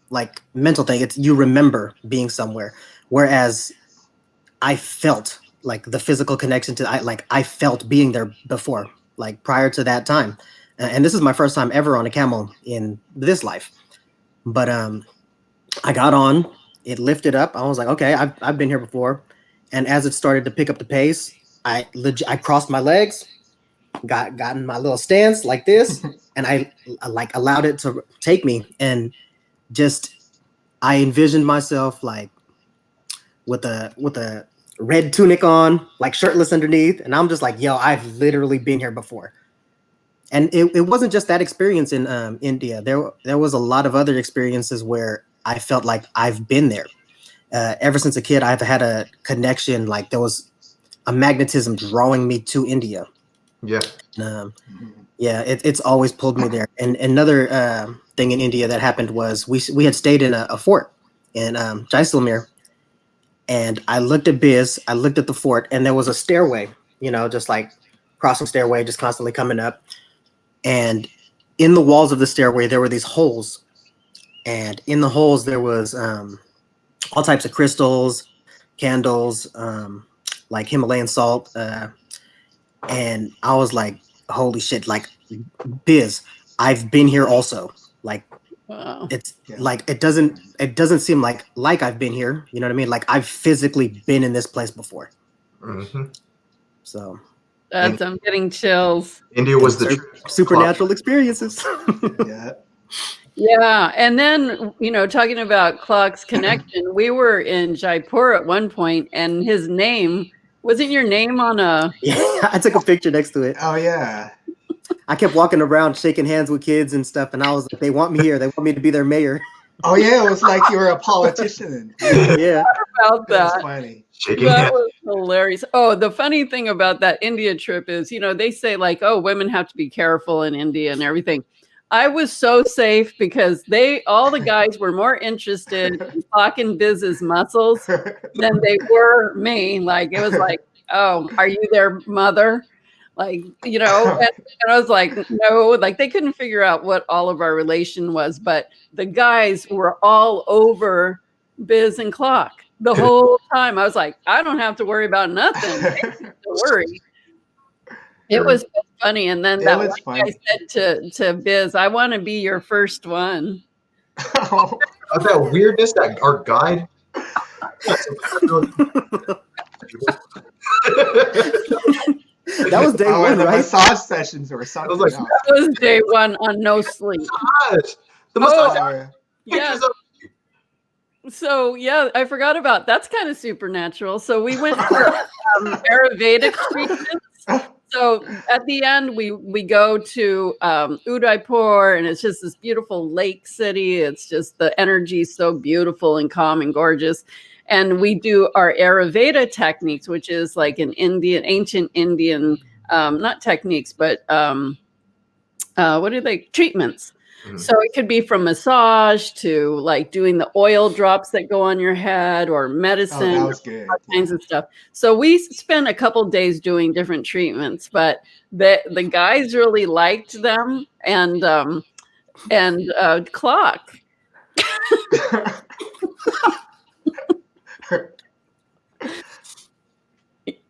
[SPEAKER 4] like mental thing. It's you remember being somewhere, whereas I felt like the physical connection to I felt being there before, like prior to that time. And this is my first time ever on a camel in this life. But I got on, it lifted up. I was like, okay, I've been here before. And as it started to pick up the pace, I crossed my legs, got in my little stance like this, and I like allowed it to take me, and just I envisioned myself like with a red tunic on, like shirtless underneath, and I'm just like, yo, I've literally been here before. And it wasn't just that experience in India. There was a lot of other experiences where I felt like I've been there. Ever since a kid, I've had a connection, like there was a magnetism drawing me to India.
[SPEAKER 1] Yeah.
[SPEAKER 4] Yeah, it's always pulled me there. And another thing in India that happened was we had stayed in a fort in Jaisalmer. And I looked at Biz, I looked at the fort, and there was a stairway, just like crossing stairway, just constantly coming up. And in the walls of the stairway, there were these holes. And in the holes, there was all types of crystals, candles, like Himalayan salt. And I was like, holy shit, like, Biz, I've been here also. Like, wow. It's like, it doesn't seem like I've been here. You know what I mean? Like, I've physically been in this place before.
[SPEAKER 1] Mm-hmm.
[SPEAKER 4] So.
[SPEAKER 2] I'm getting chills.
[SPEAKER 1] India was the
[SPEAKER 4] supernatural experiences.
[SPEAKER 3] Yeah.
[SPEAKER 2] Yeah. And then, talking about Clock's connection, we were in Jaipur at one point, and his name, wasn't your name on a...
[SPEAKER 4] Yeah, I took a picture next to it.
[SPEAKER 3] Oh, yeah.
[SPEAKER 4] I kept walking around shaking hands with kids and stuff, and I was like, they want me here. They want me to be their mayor.
[SPEAKER 3] Oh, yeah, it was like you were a politician.
[SPEAKER 4] Yeah.
[SPEAKER 2] About that.
[SPEAKER 3] That's funny.
[SPEAKER 2] That was hilarious. Oh, the funny thing about that India trip is, they say like, oh, women have to be careful in India and everything. I was so safe because all the guys were more interested in talking Biz's muscles than they were me. Like, it was like, oh, are you their mother? Like, and I was like, no, like they couldn't figure out what all of our relation was, but the guys were all over Biz and Clock the whole time. I was like, I don't have to worry about nothing. They don't have to worry. It was so funny. And then that one guy said to Biz, I want to be your first one.
[SPEAKER 1] Oh. Of that weirdness, that our guide.
[SPEAKER 4] That was day one,
[SPEAKER 3] the
[SPEAKER 4] right?
[SPEAKER 3] Massage sessions or something.
[SPEAKER 2] That was day one on no sleep.
[SPEAKER 1] The massage.
[SPEAKER 2] Yeah. So yeah, I forgot about that's kind of supernatural. So we went for Ayurvedic treatments. So at the end, we go to Udaipur, and it's just this beautiful lake city. It's just the energy is so beautiful and calm and gorgeous. And we do our Ayurveda techniques, which is like an ancient Indian, not techniques, but what are they? Treatments. Mm-hmm. So it could be from massage to like doing the oil drops that go on your head or medicine, all kinds of stuff. So we spent a couple days doing different treatments, but the guys really liked them. And And Clock.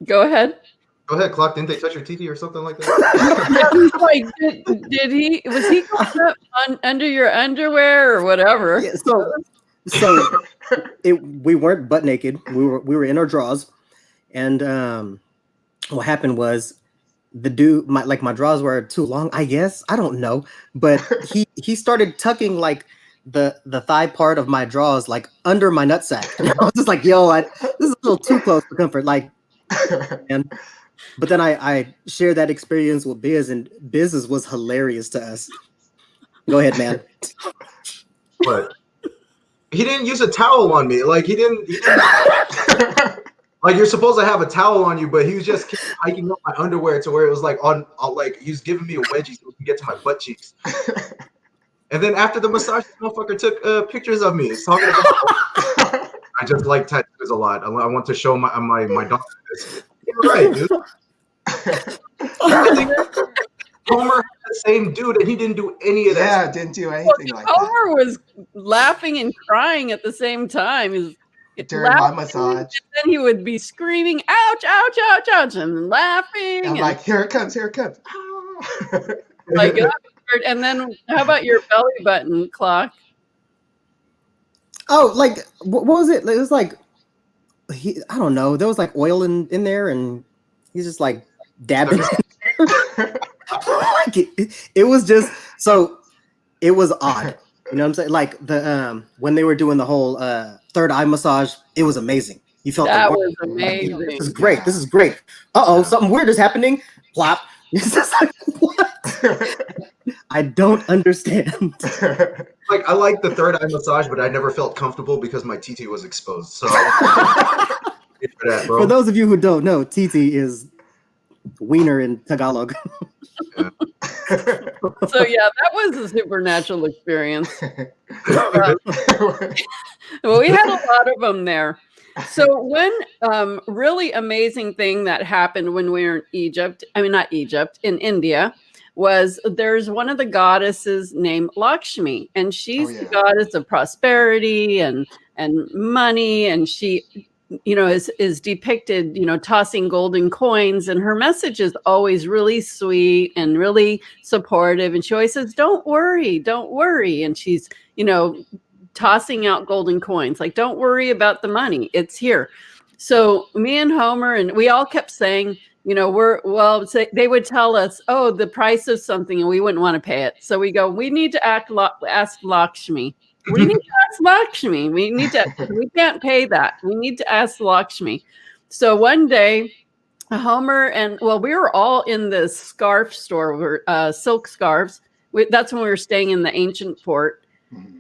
[SPEAKER 2] Go ahead.
[SPEAKER 1] Go ahead, Clock. Didn't they touch your TT or something like that?
[SPEAKER 2] Yeah, he's like, did he? Was he going up under your underwear or whatever?
[SPEAKER 4] Yeah, so we weren't butt naked. We were in our drawers, and what happened was the dude, my drawers were too long. I guess I don't know, but he started tucking like the thigh part of my drawers like under my nutsack. And I was just like, yo, this is a little too close for comfort. Like, and but then I shared that experience with Biz, and Biz's was hilarious to us. Go ahead, man.
[SPEAKER 1] But he didn't use a towel on me. Like he didn't like you're supposed to have a towel on you, but he was just hiking up my underwear to where it was like on like he was giving me a wedgie so he could get to my butt cheeks. And then after the massage, the motherfucker took pictures of me. Talking about I just like tattoos a lot. I want to show my dog this. You're right, dude. I think Homer had the same dude, and he didn't do any of that.
[SPEAKER 3] Yeah, didn't do anything like that.
[SPEAKER 2] Homer was laughing and crying at the same time.
[SPEAKER 3] During my massage.
[SPEAKER 2] And then he would be screaming, ouch, ouch, ouch, ouch, and laughing.
[SPEAKER 3] I'm like, here it comes, here it comes.
[SPEAKER 2] Like, and then how about your belly button, Clock?
[SPEAKER 4] Oh, like what was it? It was like I don't know. There was like oil in there, and he's just like dabbing. Like it was just so it was odd. You know what I'm saying? Like the when they were doing the whole third eye massage, it was amazing. You felt
[SPEAKER 2] that was amazing.
[SPEAKER 4] This is great. This is great. Something weird is happening. Plop. It's just like what? I don't understand.
[SPEAKER 1] Like I like the third eye massage, but I never felt comfortable because my TT was exposed. So
[SPEAKER 4] for those of you who don't know, TT is wiener in Tagalog.
[SPEAKER 1] Yeah.
[SPEAKER 2] So yeah, that was a supernatural experience. Well, we had a lot of them there. So one really amazing thing that happened when we were in Egypt, not Egypt, in India, was there's one of the goddesses named Lakshmi, and she's the goddess of prosperity and money, and she is depicted, tossing golden coins, and her message is always really sweet and really supportive. And she always says, don't worry. And she's, tossing out golden coins. Like, don't worry about the money. It's here. So me and Homer, and we all kept saying, they would tell us, oh, the price of something, and we wouldn't want to pay it. So we go, we need to ask Lakshmi. We need to ask Lakshmi. We can't pay that. We need to ask Lakshmi. So one day, Homer we were all in the scarf store, silk scarves. That's when we were staying in the ancient fort.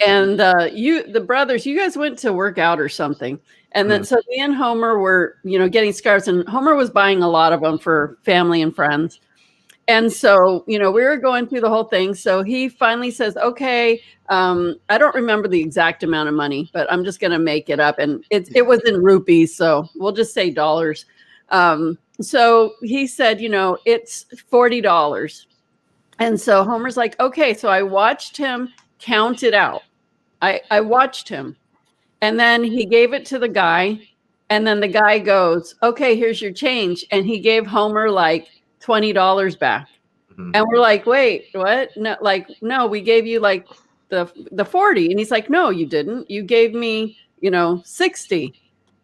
[SPEAKER 2] And the brothers, you guys went to work out or something. And then so me and Homer were, getting scarves, and Homer was buying a lot of them for family and friends. And so, we were going through the whole thing. So he finally says, okay, I don't remember the exact amount of money, but I'm just going to make it up. And it was in rupees. So we'll just say dollars. So he said, it's $40. And so Homer's like, okay. So I watched him count it out. I watched him. And then he gave it to the guy. And then the guy goes, okay, here's your change. And he gave Homer like $20 back. Mm-hmm. And we're like, wait, what? No, we gave you like the 40. And he's like, no, you didn't. You gave me, 60.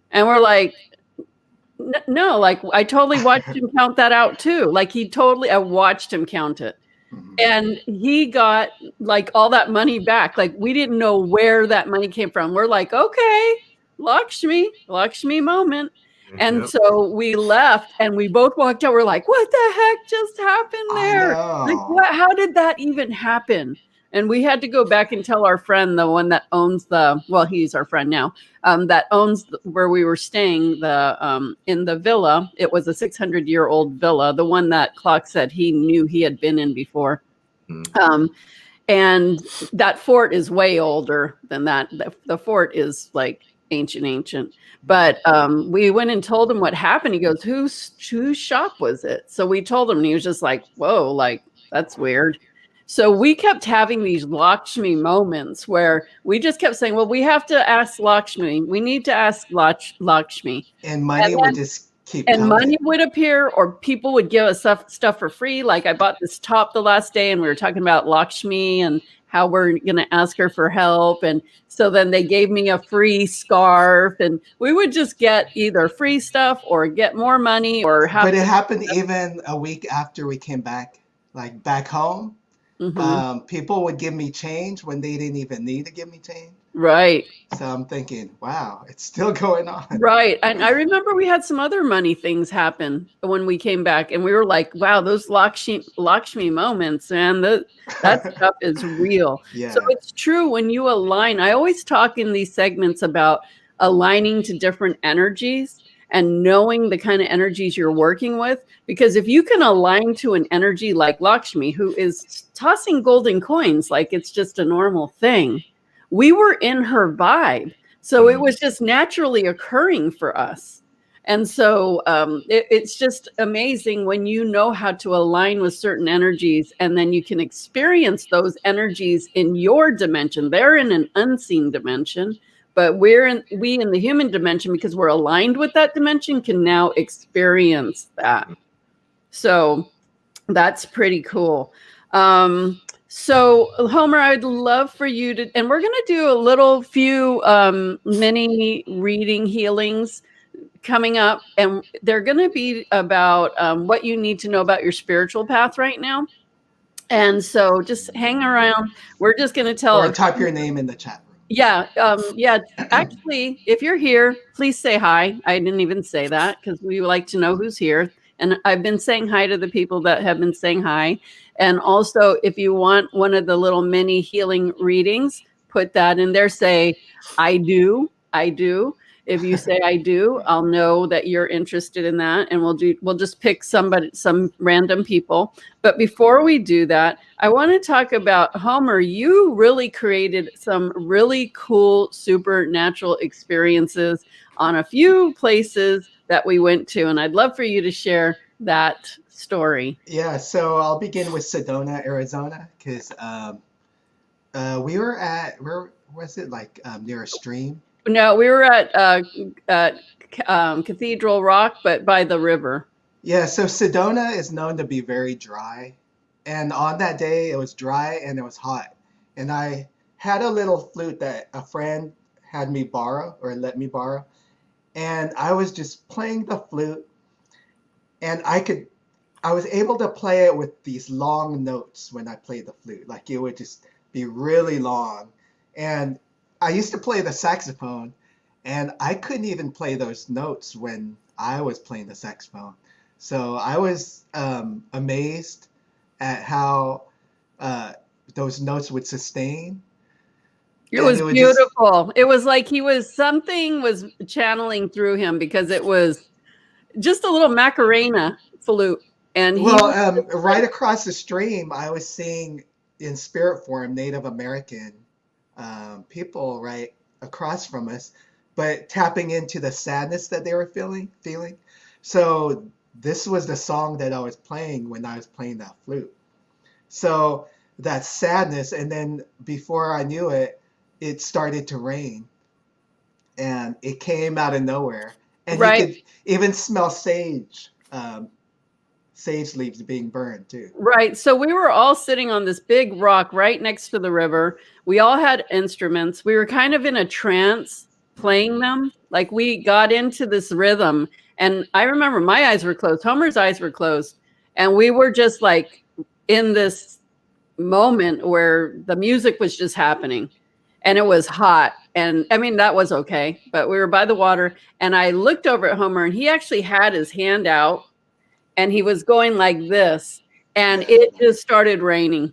[SPEAKER 2] And we're like, no, like I totally watched him count that out too. Like I watched him count it. And he got like all that money back. Like we didn't know where that money came from. We're like, okay, Lakshmi moment. And so we left and we both walked out. We're like, what the heck just happened there? Like, how did that even happen? And we had to go back and tell our friend, the one that owns he's our friend now, that owns where we were staying in the villa. It was a 600-year-old villa, the one that Clock said he knew he had been in before. And that fort is way older than that. The fort is like ancient. But we went and told him what happened. He goes, whose shop was it? So we told him, and he was just like, whoa, like, that's weird. So we kept having these Lakshmi moments where we just kept saying, well, we have to ask Lakshmi. We need to ask Lakshmi.
[SPEAKER 3] And money would just keep
[SPEAKER 2] And
[SPEAKER 3] coming.
[SPEAKER 2] money would appear, or people would give us stuff for free. Like I bought this top the last day and we were talking about Lakshmi and how we're going to ask her for help. And so then they gave me a free scarf, and we would just get either free stuff or get more money or have.
[SPEAKER 3] But it happened even a week after we came back, like back home. People would give me change when they didn't even need to give me change.
[SPEAKER 2] Right.
[SPEAKER 3] So I'm thinking, wow, it's still going on.
[SPEAKER 2] Right. And I remember we had some other money things happen when we came back, and we were like, wow, those Lakshmi moments, man, that stuff is real.
[SPEAKER 3] Yeah.
[SPEAKER 2] So it's true when you align. I always talk in these segments about aligning to different energies and knowing the kind of energies you're working with. Because if you can align to an energy like Lakshmi, who is tossing golden coins like it's just a normal thing, we were in her vibe. So it was just naturally occurring for us. And so it's just amazing when you know how to align with certain energies, and then you can experience those energies in your dimension. They're in an unseen dimension, but we in the human dimension, because we're aligned with that dimension, can now experience that. So that's pretty cool. So Homer, I'd love for you to, and we're going to do a little few mini reading healings coming up, and they're going to be about what you need to know about your spiritual path right now. And so just hang around. We're just going to tell.
[SPEAKER 3] Or type your name in the chat room.
[SPEAKER 2] Yeah. Actually, if you're here, please say hi. I didn't even say that because we like to know who's here. And I've been saying hi to the people that have been saying hi. And also, if you want one of the little mini healing readings, put that in there. Say, I do. If you say I do, I'll know that you're interested in that, and we'll just pick some random people. But before we do that, I want to talk about Homer. You really created some really cool supernatural experiences on a few places that we went to, and I'd love for you to share that story.
[SPEAKER 3] Yeah, so I'll begin with Sedona, Arizona, because we were at, where was it, like near a stream?
[SPEAKER 2] No, we were at Cathedral Rock, but by the river.
[SPEAKER 3] Yeah, so Sedona is known to be very dry. And on that day, it was dry and it was hot. And I had a little flute that a friend had me borrow, or let me borrow. And I was just playing the flute. And I was able to play it with these long notes when I played the flute. Like it would just be really long. And I used to play the saxophone, and I couldn't even play those notes when I was playing the saxophone. So I was amazed at how those notes would sustain.
[SPEAKER 2] It was beautiful. It was like something was channeling through him, because it was just a little Macarena flute. And
[SPEAKER 3] right across the stream, I was seeing in spirit form Native American people right across from us, but tapping into the sadness that they were feeling. So this was the song that I was playing when I was playing that flute. So that sadness, and then before I knew it, it started to rain, and it came out of nowhere, and you could even smell sage leaves being burned too.
[SPEAKER 2] Right. So we were all sitting on this big rock right next to the river. We all had instruments. We were kind of in a trance playing them. Like we got into this rhythm. And I remember my eyes were closed. Homer's eyes were closed. And we were just like in this moment where the music was just happening. And it was hot. And I mean, that was okay. But we were by the water. And I looked over at Homer, and he actually had his hand out. And he was going like this, and it just started raining.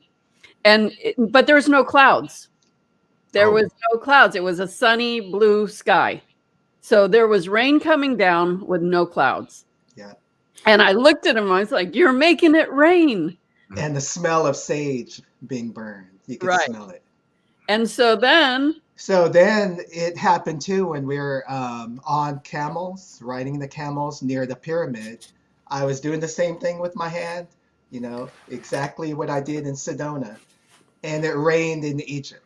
[SPEAKER 2] But there was no clouds. There was no clouds. It was a sunny blue sky. So there was rain coming down with no clouds.
[SPEAKER 3] Yeah.
[SPEAKER 2] And I looked at him. I was like, "You're making it rain."
[SPEAKER 3] And the smell of sage being burned. You could smell it.
[SPEAKER 2] And so then
[SPEAKER 3] it happened too when we were on camels, riding the camels near the pyramid. I was doing the same thing with my hand, you know, exactly what I did in Sedona. And it rained in Egypt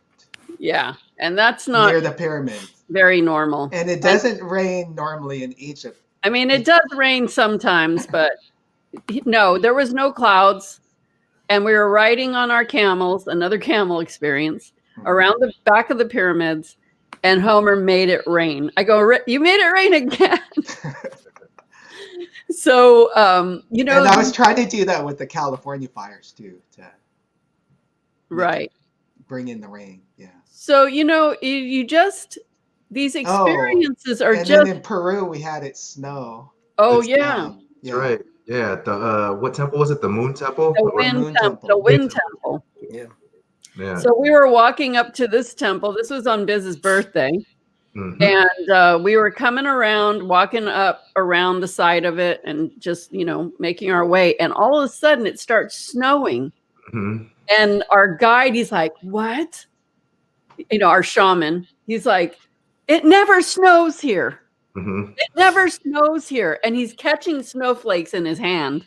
[SPEAKER 2] Yeah. And that's not
[SPEAKER 3] near the pyramids.
[SPEAKER 2] very normal.
[SPEAKER 3] And it doesn't rain normally in Egypt.
[SPEAKER 2] I mean, it does rain sometimes, but no, there was no clouds. And we were riding on our camels, another camel experience, around the back of the pyramids. And Homer made it rain. I go, you made it rain again. So, you know.
[SPEAKER 3] And I was trying to do that with the California fires too, to
[SPEAKER 2] right.
[SPEAKER 3] Bring in the rain. Yeah.
[SPEAKER 2] So, you know, you just, these experiences are
[SPEAKER 3] and
[SPEAKER 2] just.
[SPEAKER 3] And then in Peru, we had it snow.
[SPEAKER 2] Oh, yeah.
[SPEAKER 1] That's right. Yeah. The what temple was it? The Moon Temple?
[SPEAKER 2] The Wind Temple. The Wind Temple.
[SPEAKER 4] Yeah.
[SPEAKER 1] Yeah.
[SPEAKER 2] So we were walking up to this temple. This was on Biz's birthday. And we were coming around, walking up around the side of it and just, you know, making our way. And all of a sudden it starts snowing. And our guide, he's like, what? You know, our shaman, he's like, it never snows here. It never snows here. And he's catching snowflakes in his hand.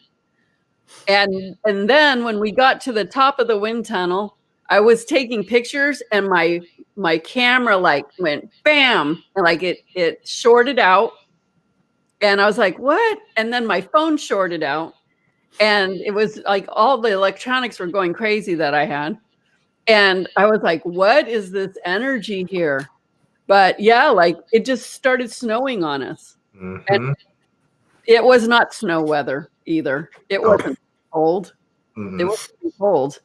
[SPEAKER 2] And then when we got to the top of the wind tunnel, I was taking pictures and my camera like went bam, and like it shorted out. And I was like, what? And then my phone shorted out. And it was like all the electronics were going crazy that I had. And I was like, what is this energy here? But yeah, like it just started snowing on us. And it was not snow weather either. It wasn't cold. It wasn't cold.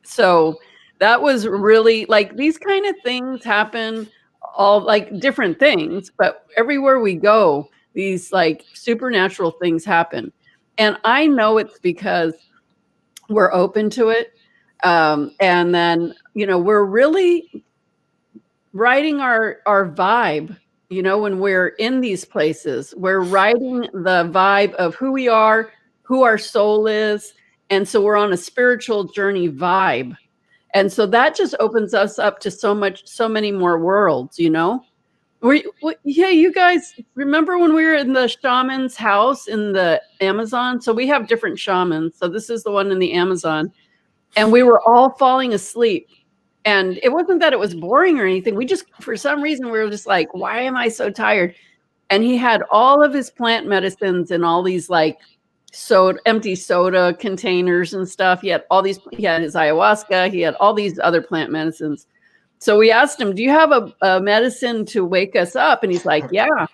[SPEAKER 2] So that was really like these kind of things happen, all like different things, but everywhere we go, these like supernatural things happen. And I know it's because we're open to it. And then, you know, we're really writing our vibe, you know, when we're in these places, we're writing the vibe of who we are, who our soul is. And so we're on a spiritual journey vibe. And so that just opens us up to so many more worlds, you know? Yeah, you guys remember when we were in the shaman's house in the Amazon? So we have different shamans. So this is the one in the Amazon. And we were all falling asleep. And it wasn't that it was boring or anything. We just, for some reason, we were just like, why am I so tired? And he had all of his plant medicines and all these like empty soda containers and stuff. He had his ayahuasca. He had all these other plant medicines. So we asked him, do you have a medicine to wake us up? And he's like, yeah.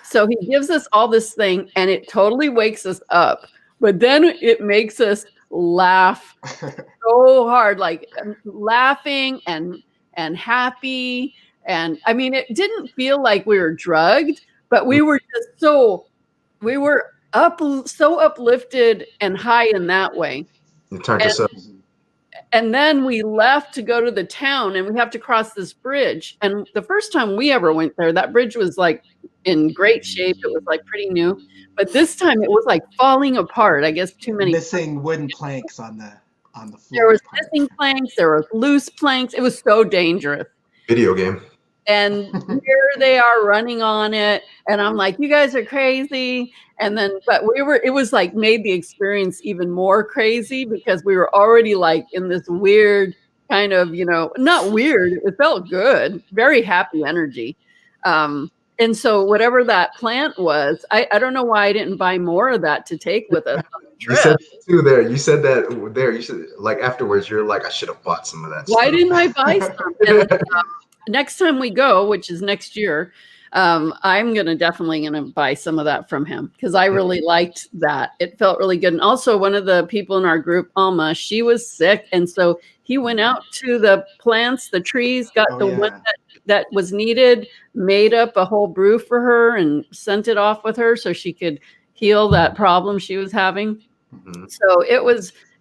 [SPEAKER 2] So he gives us all this thing and it totally wakes us up. But then it makes us laugh so hard, like laughing and happy. And I mean, it didn't feel like we were drugged, but we were just so uplifted and high in that way.
[SPEAKER 1] It turned us up.
[SPEAKER 2] And then we left to go to the town and we have to cross this bridge. And the first time we ever went there, that bridge was like in great shape. It was like pretty new. But this time it was like falling apart. I guess too many
[SPEAKER 3] missing wooden planks on the floor.
[SPEAKER 2] There was missing planks. There were loose planks. It was so dangerous.
[SPEAKER 1] Video game.
[SPEAKER 2] And here they are running on it. And I'm like, you guys are crazy. And then, but it was like made the experience even more crazy because we were already like in this weird kind of, you know, not weird. It felt good, very happy energy. And so whatever that plant was, I don't know why I didn't buy more of that to take with us on the trip.
[SPEAKER 1] You said too there. You said that there. You should like afterwards. You're like, I should have bought some of that.
[SPEAKER 2] Why
[SPEAKER 1] stuff.
[SPEAKER 2] didn't I buy some? And, next time we go, which is next year, I'm definitely gonna buy some of that from him because I really liked that. It felt really good. And also one of the people in our group, Alma, she was sick, and so he went out to the plants, the trees, got one that was needed, made up a whole brew for her, and sent it off with her so she could heal that problem she was having. So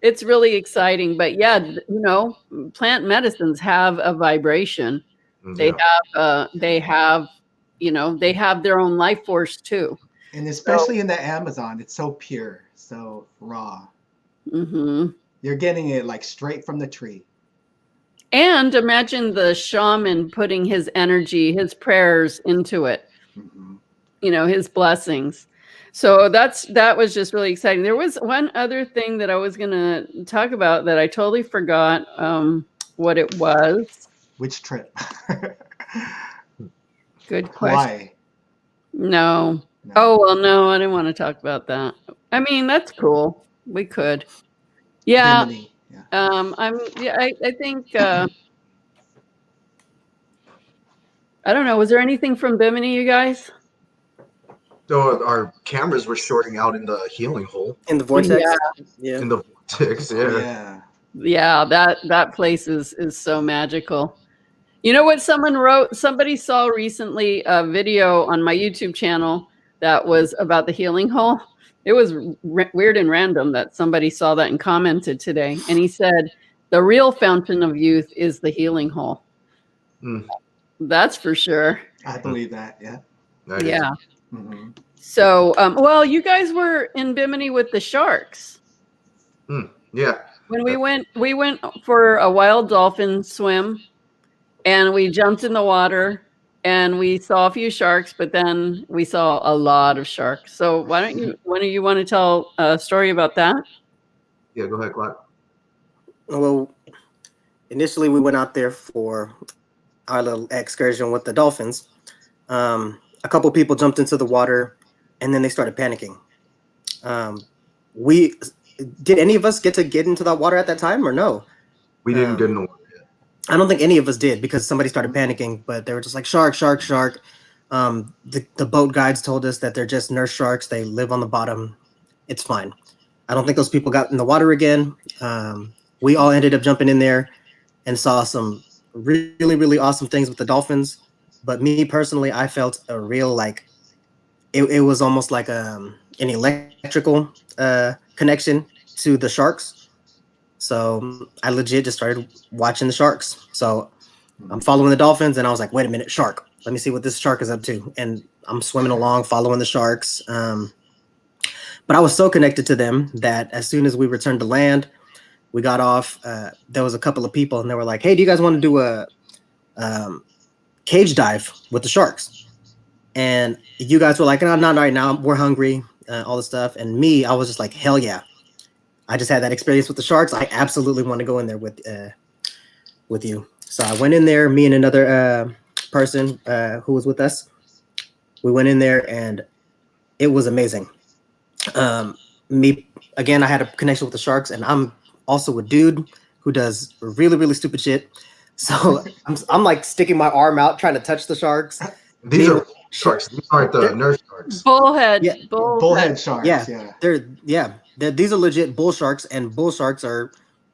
[SPEAKER 2] it's really exciting. But yeah, you know, plant medicines have a vibration. They have, you know, they have their own life force too.
[SPEAKER 3] And especially in the Amazon, it's so pure, so raw. You're getting it like straight from the tree.
[SPEAKER 2] And imagine the shaman putting his energy, his prayers into it, you know, his blessings. So that was just really exciting. There was one other thing that I was going to talk about that I totally forgot what it was.
[SPEAKER 3] Which trip?
[SPEAKER 2] Good question.
[SPEAKER 3] Hawaii.
[SPEAKER 2] No.
[SPEAKER 3] No.
[SPEAKER 2] Oh, well, no, I didn't want to talk about that. I mean, that's cool. We could. Yeah.
[SPEAKER 3] Bimini. Yeah.
[SPEAKER 2] I think I don't know. Was there anything from Bimini, you guys?
[SPEAKER 1] So our cameras were shorting out in the healing hole.
[SPEAKER 4] In the vortex.
[SPEAKER 1] In the vortex,
[SPEAKER 3] Yeah.
[SPEAKER 2] Yeah, that place is so magical. You know what someone wrote? Somebody saw recently a video on my YouTube channel that was about the healing hole. It was weird and random that somebody saw that and commented today. And he said, the real fountain of youth is the healing hole.
[SPEAKER 1] Mm.
[SPEAKER 2] That's for sure.
[SPEAKER 3] I believe that. Yeah.
[SPEAKER 1] That is.
[SPEAKER 2] Yeah.
[SPEAKER 3] Mm-hmm.
[SPEAKER 2] So, well, you guys were in Bimini with the sharks.
[SPEAKER 1] Yeah.
[SPEAKER 2] When we went for a wild dolphin swim, and we jumped in the water, and we saw a few sharks, but then we saw a lot of sharks. So why don't you want to tell a story about that?
[SPEAKER 1] Yeah, go ahead, Clark.
[SPEAKER 4] Well, initially we went out there for our little excursion with the dolphins. A couple people jumped into the water, and then they started panicking. Did any of us get into that water at that time, or no?
[SPEAKER 1] We didn't get in the water yet.
[SPEAKER 4] I don't think any of us did, because somebody started panicking, but they were just like, shark, shark, shark. The boat guides told us that they're just nurse sharks. They live on the bottom. It's fine. I don't think those people got in the water again. We all ended up jumping in there and saw some really, really awesome things with the dolphins. But me personally, I felt a real, like, it was almost like an electrical connection to the sharks. So I legit just started watching the sharks. So I'm following the dolphins, and I was like, wait a minute, shark. Let me see what this shark is up to. And I'm swimming along, following the sharks. But I was so connected to them that as soon as we returned to land, we got off. There was a couple of people, and they were like, hey, do you guys want to do a cage dive with the sharks? And you guys were like, no, not right now. We're hungry, all this stuff. And me, I was just like, hell yeah. I just had that experience with the sharks. I absolutely want to go in there with you. So I went in there, me and another person who was with us. We went in there, and it was amazing. Me, again, I had a connection with the sharks, and I'm also a dude who does really, really stupid shit. So I'm like sticking my arm out, trying to touch the sharks.
[SPEAKER 1] These are sharks. These aren't the nurse sharks.
[SPEAKER 2] Bullhead.
[SPEAKER 4] Yeah.
[SPEAKER 3] Bullhead sharks.
[SPEAKER 4] Yeah. These are legit bull sharks, and bull sharks are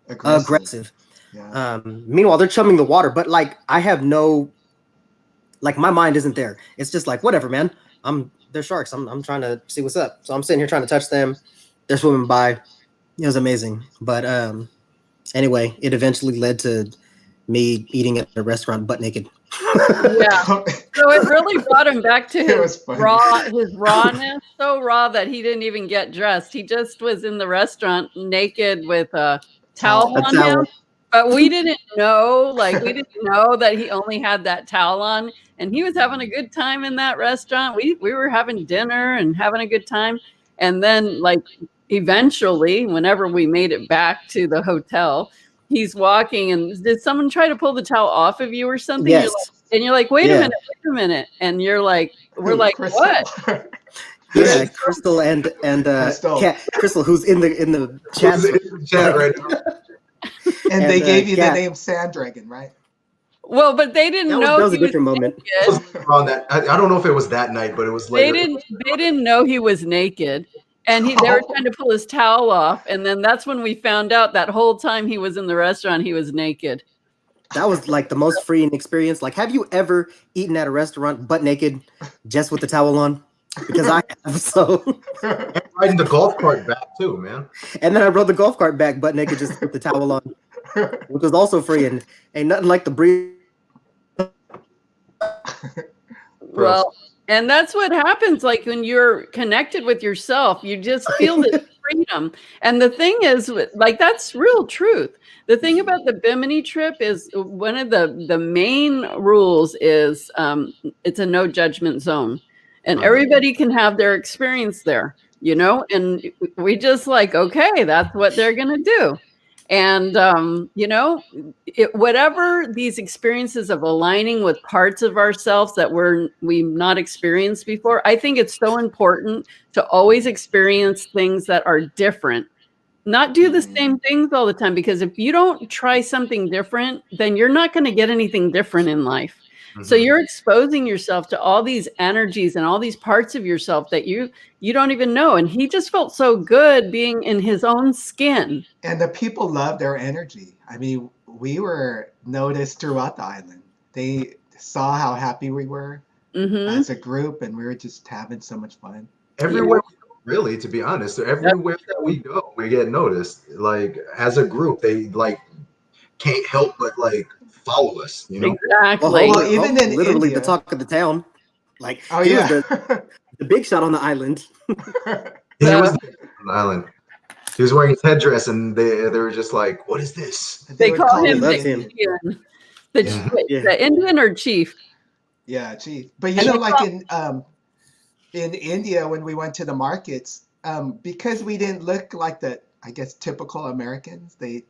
[SPEAKER 4] aggressive.
[SPEAKER 3] Yeah.
[SPEAKER 4] Meanwhile, they're chumming the water, but like I have no, like my mind isn't there. It's just like, whatever, man. They're sharks. I'm trying to see what's up. So I'm sitting here trying to touch them. They're swimming by. It was amazing. But anyway, it eventually led to me eating at a restaurant butt naked.
[SPEAKER 2] Yeah. So it really brought him back to his rawness, so raw that he didn't even get dressed. He just was in the restaurant naked with a towel on him. But we didn't know, that he only had that towel on, and he was having a good time in that restaurant. We were having dinner and having a good time. And then like eventually, whenever we made it back to the hotel, he's walking, and did someone try to pull the towel off of you or something?
[SPEAKER 4] Yes.
[SPEAKER 2] You're like, wait a minute. And you're like, we're like,
[SPEAKER 3] Crystal.
[SPEAKER 2] What?
[SPEAKER 4] Yeah, Crystal and Crystal, who's in the chat.
[SPEAKER 1] Who's in the chat right now?
[SPEAKER 3] And they gave you the name Sand Dragon, right?
[SPEAKER 2] Well, but they didn't know.
[SPEAKER 4] That was a different moment.
[SPEAKER 1] On that, I don't know if it was that night, but it was later.
[SPEAKER 2] They didn't know he was naked, and they were trying to pull his towel off, and then that's when we found out that whole time he was in the restaurant, he was naked.
[SPEAKER 4] That was like the most freeing experience. Like, have you ever eaten at a restaurant butt naked, just with the towel on? Because I have. So
[SPEAKER 1] And riding the golf cart back too, man.
[SPEAKER 4] And then I rode the golf cart back butt naked, just with the towel on, which was also free. And ain't nothing like the breeze.
[SPEAKER 2] Well, and that's what happens. Like when you're connected with yourself, you just feel this freedom. And the thing is, like, that's real truth. The thing about the Bimini trip is one of the main rules is it's a no judgment zone. and everybody can have their experience there, and we just like, okay, that's what they're going to do. And, whatever these experiences of aligning with parts of ourselves that we've not experienced before, I think it's so important to always experience things that are different. Not do the same things all the time, because if you don't try something different, then you're not going to get anything different in life. So you're exposing yourself to all these energies and all these parts of yourself that you don't even know. And he just felt so good being in his own skin.
[SPEAKER 3] And the people loved our energy. I mean, we were noticed throughout the island. They saw how happy we were as a group, and we were just having so much fun.
[SPEAKER 1] Everywhere we go, really, to be honest, everywhere that we go, we get noticed. Like as a group, they like can't help but like follow us,
[SPEAKER 2] Exactly.
[SPEAKER 3] Well, even in
[SPEAKER 4] literally
[SPEAKER 3] India,
[SPEAKER 4] the talk of the town. Like,
[SPEAKER 3] oh
[SPEAKER 4] he
[SPEAKER 3] yeah,
[SPEAKER 4] was the big shot on the island.
[SPEAKER 1] He was on the island. He was wearing his headdress, and they were just like, "What is this?"
[SPEAKER 2] They
[SPEAKER 3] would
[SPEAKER 2] call him
[SPEAKER 4] That's
[SPEAKER 2] the
[SPEAKER 4] him.
[SPEAKER 2] Indian. The Indian or chief?
[SPEAKER 3] Yeah, chief. But
[SPEAKER 2] And they
[SPEAKER 3] like in India, when we went to the markets, because we didn't look like the, I guess, typical Americans, they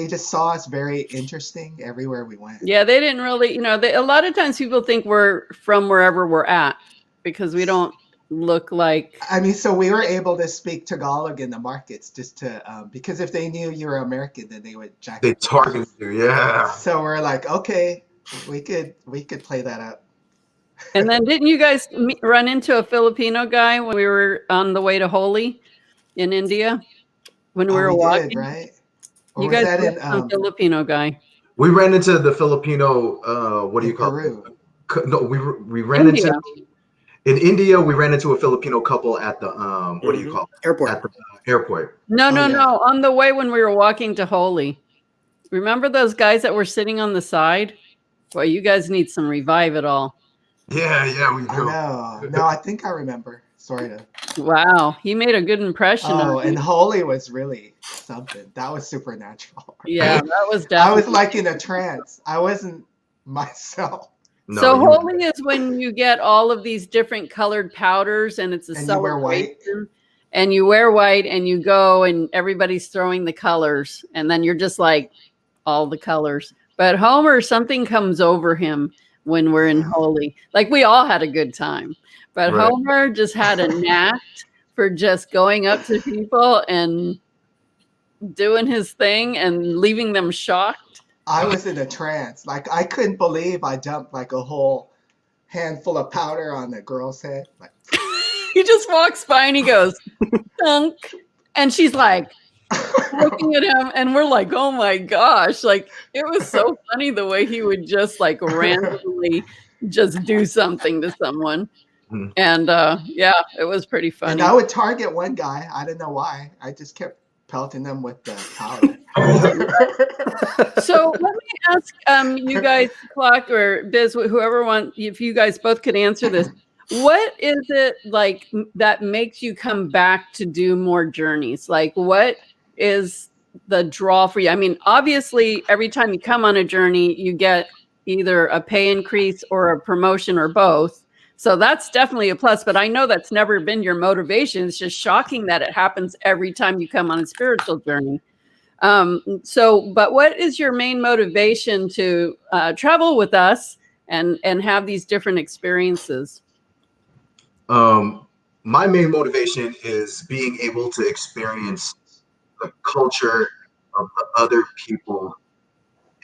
[SPEAKER 3] just saw us very interesting everywhere we went.
[SPEAKER 2] Yeah, they didn't really, a lot of times people think we're from wherever we're at because we don't look like.
[SPEAKER 3] I mean, so we were able to speak Tagalog in the markets just to, because if they knew you were American, then they would jack.
[SPEAKER 1] They targeted you, yeah.
[SPEAKER 3] So we're like, okay, we could play that up.
[SPEAKER 2] And then didn't you guys run into a Filipino guy when we were on the way to Holi in India? When we were walking,
[SPEAKER 3] did, right? Or
[SPEAKER 2] you
[SPEAKER 3] was
[SPEAKER 2] guys
[SPEAKER 3] that
[SPEAKER 2] met
[SPEAKER 3] in
[SPEAKER 2] some Filipino guy.
[SPEAKER 1] We ran into the Filipino. What do you call
[SPEAKER 3] Peru?
[SPEAKER 1] it? No, we ran
[SPEAKER 2] India.
[SPEAKER 1] in India. We ran into a Filipino couple at the what do you call it?
[SPEAKER 4] Airport.
[SPEAKER 1] At the airport.
[SPEAKER 2] No,
[SPEAKER 3] Oh, yeah.
[SPEAKER 2] on the way when we were walking to Holi. Remember those guys that were sitting on the side? Boy, you guys need some revive it all.
[SPEAKER 1] Yeah, we
[SPEAKER 3] I
[SPEAKER 1] do.
[SPEAKER 3] know. No, I think I remember. Sort of.
[SPEAKER 2] Wow, he made a good impression.
[SPEAKER 3] Oh, and Holy was really something. That was supernatural.
[SPEAKER 2] Yeah, that was definitely.
[SPEAKER 3] I was like in a trance. I wasn't myself.
[SPEAKER 1] No,
[SPEAKER 2] So Holi is when you get all of these different colored powders, and it's a
[SPEAKER 3] And you wear white.
[SPEAKER 2] celebration. And you wear white, and you go, and everybody's throwing the colors, and then you're just like all the colors. But Homer, something comes over him when we're in Holi. Like we all had a good time, but
[SPEAKER 1] Right.
[SPEAKER 2] Homer just had a knack for just going up to people and doing his thing and leaving them shocked.
[SPEAKER 3] I was in a trance. Like I couldn't believe I dumped like a whole handful of powder on the girl's head. Like
[SPEAKER 2] He just walks by and he goes, thunk. And she's like looking at him, and we're like, oh my gosh. Like it was so funny the way he would just like randomly just do something to someone.
[SPEAKER 1] Mhm.
[SPEAKER 2] And yeah, it was pretty funny.
[SPEAKER 3] and I would target one guy. I don't know why. I just kept pelting them with the powder.
[SPEAKER 2] So let me ask you guys, Clock or Biz, whoever wants, if you guys both could answer this. What is it like that makes you come back to do more journeys? Like what is the draw for you? I mean, obviously, every time you come on a journey, you get either a pay increase or a promotion or both. So that's definitely a plus, but I know that's never been your motivation. It's just shocking that it happens every time you come on a spiritual journey. But what is your main motivation to travel with us and have these different experiences?
[SPEAKER 1] My main motivation is being able to experience the culture of the other people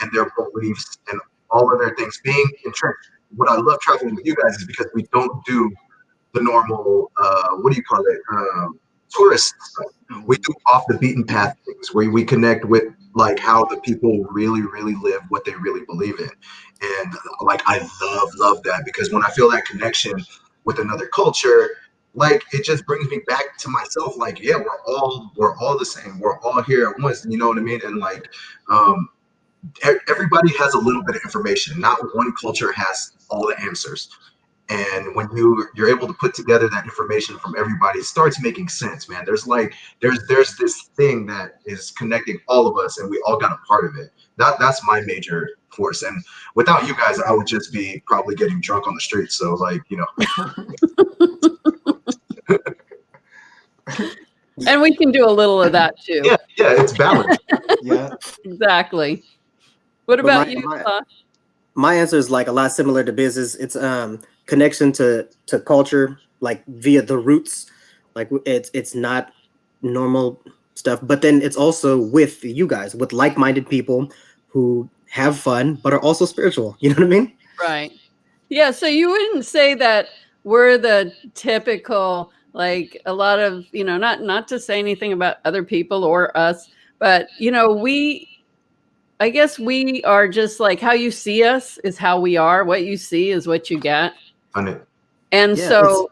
[SPEAKER 1] and their beliefs and all of their things. Being entrenched. What I love traveling with you guys is because we don't do the normal, what do you call it, tourist stuff. We do off the beaten path things where we connect with like how the people really, really live what they really believe in. And like, I love that, because when I feel that connection with another culture, like it just brings me back to myself. Like, yeah, we're all the same. We're all here at once. You know what I mean? And like, everybody has a little bit of information. Not one culture has all the answers. And when you're able to put together that information from everybody, it starts making sense, man. There's this thing that is connecting all of us, and we all got a part of it. That's my major force. And without you guys, I would just be probably getting drunk on the streets. So like,
[SPEAKER 2] And we can do a little of that too.
[SPEAKER 1] yeah, it's balanced.
[SPEAKER 3] Yeah.
[SPEAKER 2] Exactly. What about you?
[SPEAKER 4] My answer is like a lot similar to Biz's. It's connection to culture, like via the roots. Like it's not normal stuff, but then it's also with you guys, with like-minded people who have fun but are also spiritual. You know what I mean?
[SPEAKER 2] Right. Yeah. So you wouldn't say that we're the typical, like a lot of, not to say anything about other people or us, but I guess we are just like how you see us is how we are. What you see is what you get. And
[SPEAKER 4] Yeah,
[SPEAKER 2] so,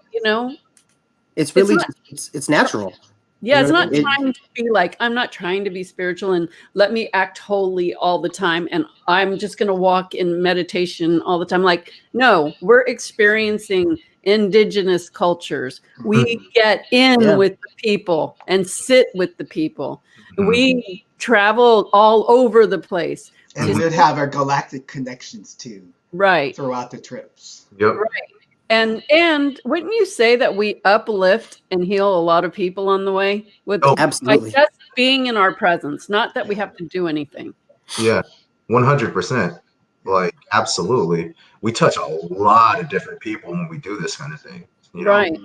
[SPEAKER 4] it's really it's natural.
[SPEAKER 2] Yeah, it's not trying to be like, I'm not trying to be spiritual and let me act holy all the time. And I'm just going to walk in meditation all the time. Like, no, we're experiencing indigenous cultures. We get in with the people and sit with the people. We travel all over the place.
[SPEAKER 3] And we would have our galactic connections too.
[SPEAKER 2] Right.
[SPEAKER 3] Throughout the trips.
[SPEAKER 1] Yep.
[SPEAKER 2] Right. And wouldn't you say that we uplift and heal a lot of people on the way with
[SPEAKER 4] absolutely
[SPEAKER 2] just being in our presence, not that we have to do anything.
[SPEAKER 1] Yeah, 100%. Like absolutely, we touch a lot of different people when we do this kind of thing.
[SPEAKER 2] Right.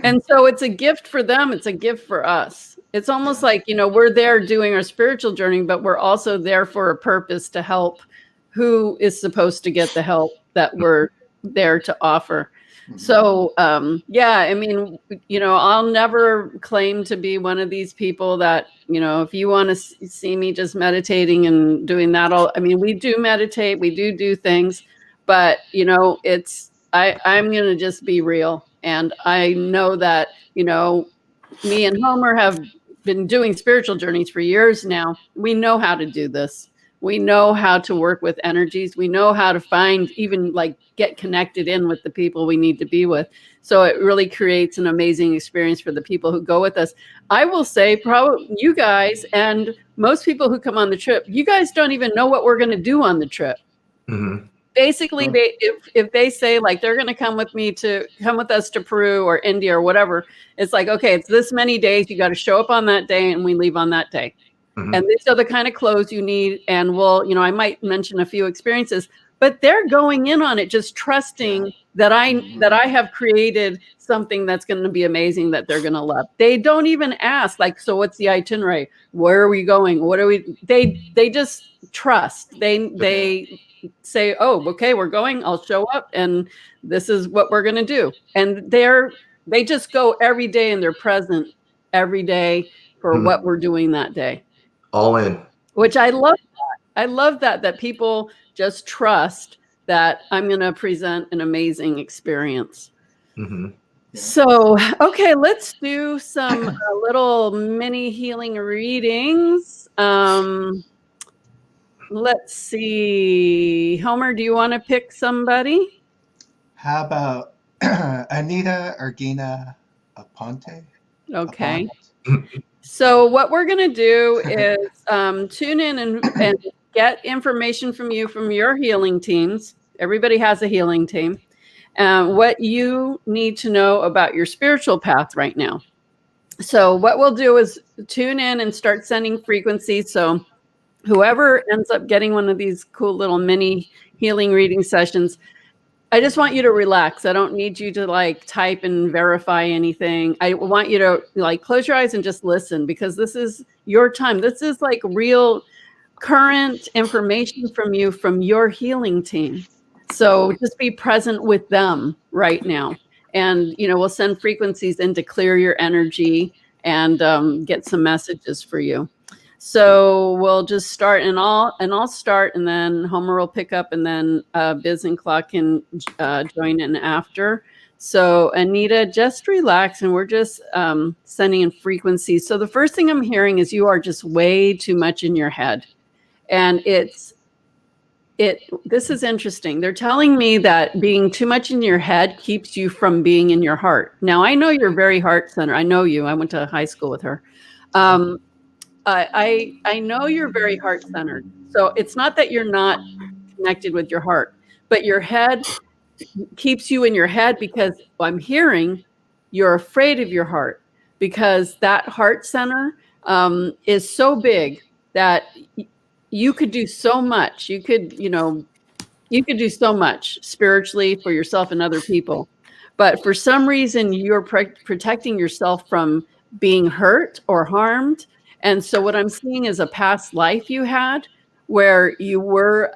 [SPEAKER 2] And so it's a gift for them. It's a gift for us. It's almost like, we're there doing our spiritual journey, but we're also there for a purpose to help who is supposed to get the help that we're there to offer. So, I mean, I'll never claim to be one of these people that, if you want to see me just meditating and doing that we do meditate, we do things, but I'm going to just be real. And I know that, me and Homer have been doing spiritual journeys for years now. We know how to do this. We know how to work with energies. We know how to find, even like get connected in with the people we need to be with. So it really creates an amazing experience for the people who go with us. I will say probably you guys and most people who come on the trip, you guys don't even know what we're going to do on the trip.
[SPEAKER 1] Mm-hmm.
[SPEAKER 2] Basically, if they say like they're going to come with us to Peru or India or whatever, it's like, okay, it's this many days. You got to show up on that day and we leave on that day. Mm-hmm. And these are the kind of clothes you need. And I might mention a few experiences, but they're going in on it, just trusting that I have created something that's going to be amazing that they're going to love. They don't even ask like, so what's the itinerary? Where are we going? What are we? They just trust. They say, oh, okay, we're going. I'll show up, and this is what we're going to do. And they just go every day, and they're present every day for what we're doing that day.
[SPEAKER 1] All in.
[SPEAKER 2] Which I love that. I love that people just trust that I'm going to present an amazing experience.
[SPEAKER 1] Mm-hmm.
[SPEAKER 2] So, okay, let's do some little mini healing readings. Let's see. Homer, do you want to pick somebody?
[SPEAKER 3] How about Anita Ergina Aponte?
[SPEAKER 2] Okay. So what we're going to do is tune in and get information from your healing teams. Everybody has a healing team. What you need to know about your spiritual path right now. So what we'll do is tune in and start sending frequencies. So whoever ends up getting one of these cool little mini healing reading sessions, I just want you to relax. I don't need you to like type and verify anything. I want you to like close your eyes and just listen, because this is your time. This is like real current information from your healing team. So just be present with them right now. And, we'll send frequencies in to clear your energy and get some messages for you. So we'll just start, and I'll start, and then Homer will pick up, and then Biz and Clock can join in after. So Anita, just relax, and we're just sending in frequencies. So the first thing I'm hearing is you are just way too much in your head, and it's this is interesting. They're telling me that being too much in your head keeps you from being in your heart. Now, I know you're very heart centered. I know you. I went to high school with her. I know you're very heart centered. So it's not that you're not connected with your heart, but your head keeps you in your head because I'm hearing you're afraid of your heart, because that heart center is so big that you could do so much. You could, you could do so much spiritually for yourself and other people. But for some reason, you're protecting yourself from being hurt or harmed. And so what I'm seeing is a past life you had where you were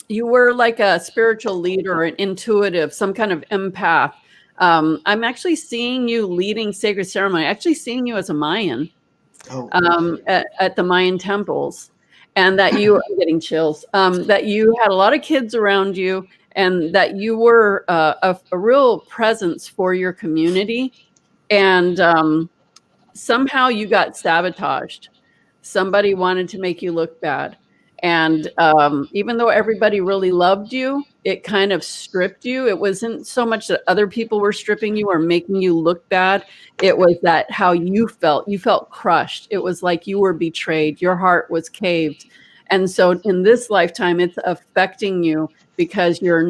[SPEAKER 2] like a spiritual leader, an intuitive, some kind of empath. I'm actually seeing you leading sacred ceremony, actually seeing you as a Mayan
[SPEAKER 3] Oh,
[SPEAKER 2] at the Mayan temples, and that you, I'm getting chills, that you had a lot of kids around you, and that you were a real presence for your community. And somehow you got sabotaged. Somebody wanted to make you look bad. And even though everybody really loved you, it kind of stripped you. It wasn't so much that other people were stripping you or making you look bad. It was that how you felt. You felt crushed. It was like you were betrayed. Your heart was caved. And so in this lifetime, it's affecting you because you're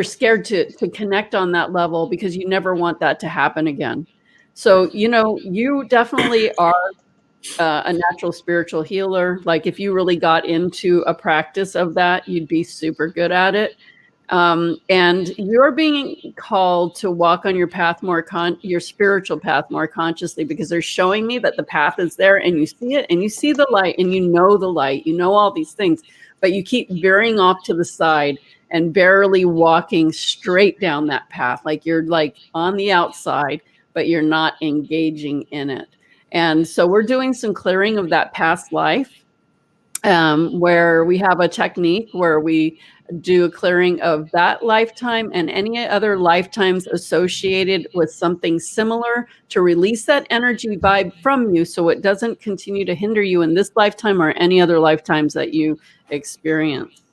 [SPEAKER 2] scared to connect on that level because you never want that to happen again. So, you definitely are a natural spiritual healer. Like if you really got into a practice of that, you'd be super good at it. And you're being called to walk on your path your spiritual path more consciously, because they're showing me that the path is there and you see it and you see the light and you know the light, you know all these things, but you keep veering off to the side and barely walking straight down that path. Like you're like on the outside, but you're not engaging in it. And so we're doing some clearing of that past life, where we have a technique where we do a clearing of that lifetime and any other lifetimes associated with something similar, to release that energy vibe from you so it doesn't continue to hinder you in this lifetime or any other lifetimes that you experience.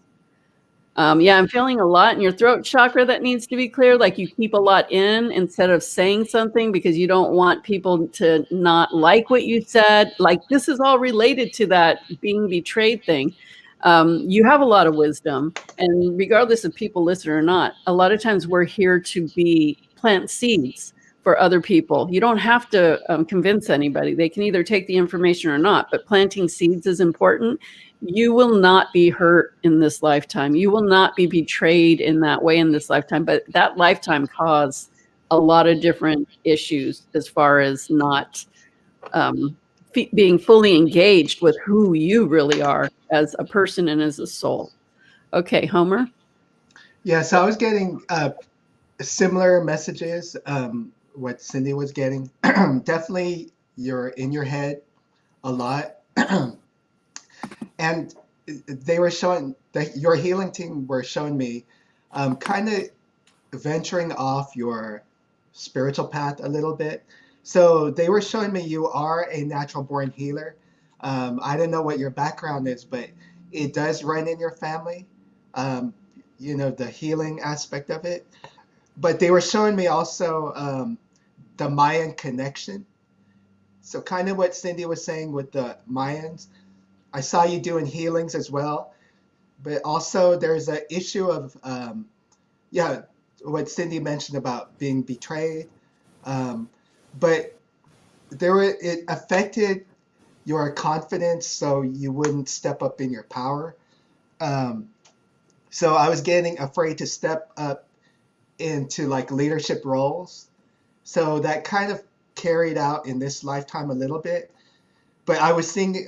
[SPEAKER 2] Yeah, I'm feeling a lot in your throat chakra that needs to be cleared. Like you keep a lot in instead of saying something because you don't want people to not like what you said. Like this is all related to that being betrayed thing. You have a lot of wisdom, and regardless of people listen or not, a lot of times we're here to plant seeds for other people. You don't have to convince anybody. They can either take the information or not, but planting seeds is important. You will not be hurt in this lifetime. You will not be betrayed in that way in this lifetime. But that lifetime caused a lot of different issues as far as not being fully engaged with who you really are as a person and as a soul. Okay, Homer?
[SPEAKER 3] yeah. So I was getting similar messages, what Cindy was getting. Definitely you're in your head a lot. And they were showing that your healing team were showing me kind of venturing off your spiritual path a little bit. So they were showing me you are a natural born healer. I don't know what your background is, but it does run in your family, the healing aspect of it. But they were showing me also the Mayan connection. So kind of what Cindy was saying with the Mayans. I saw you doing healings as well, but also there's an issue of, what Cindy mentioned about being betrayed. But it affected your confidence, so you wouldn't step up in your power. So I was getting afraid to step up into like leadership roles. So that kind of carried out in this lifetime a little bit. But I was seeing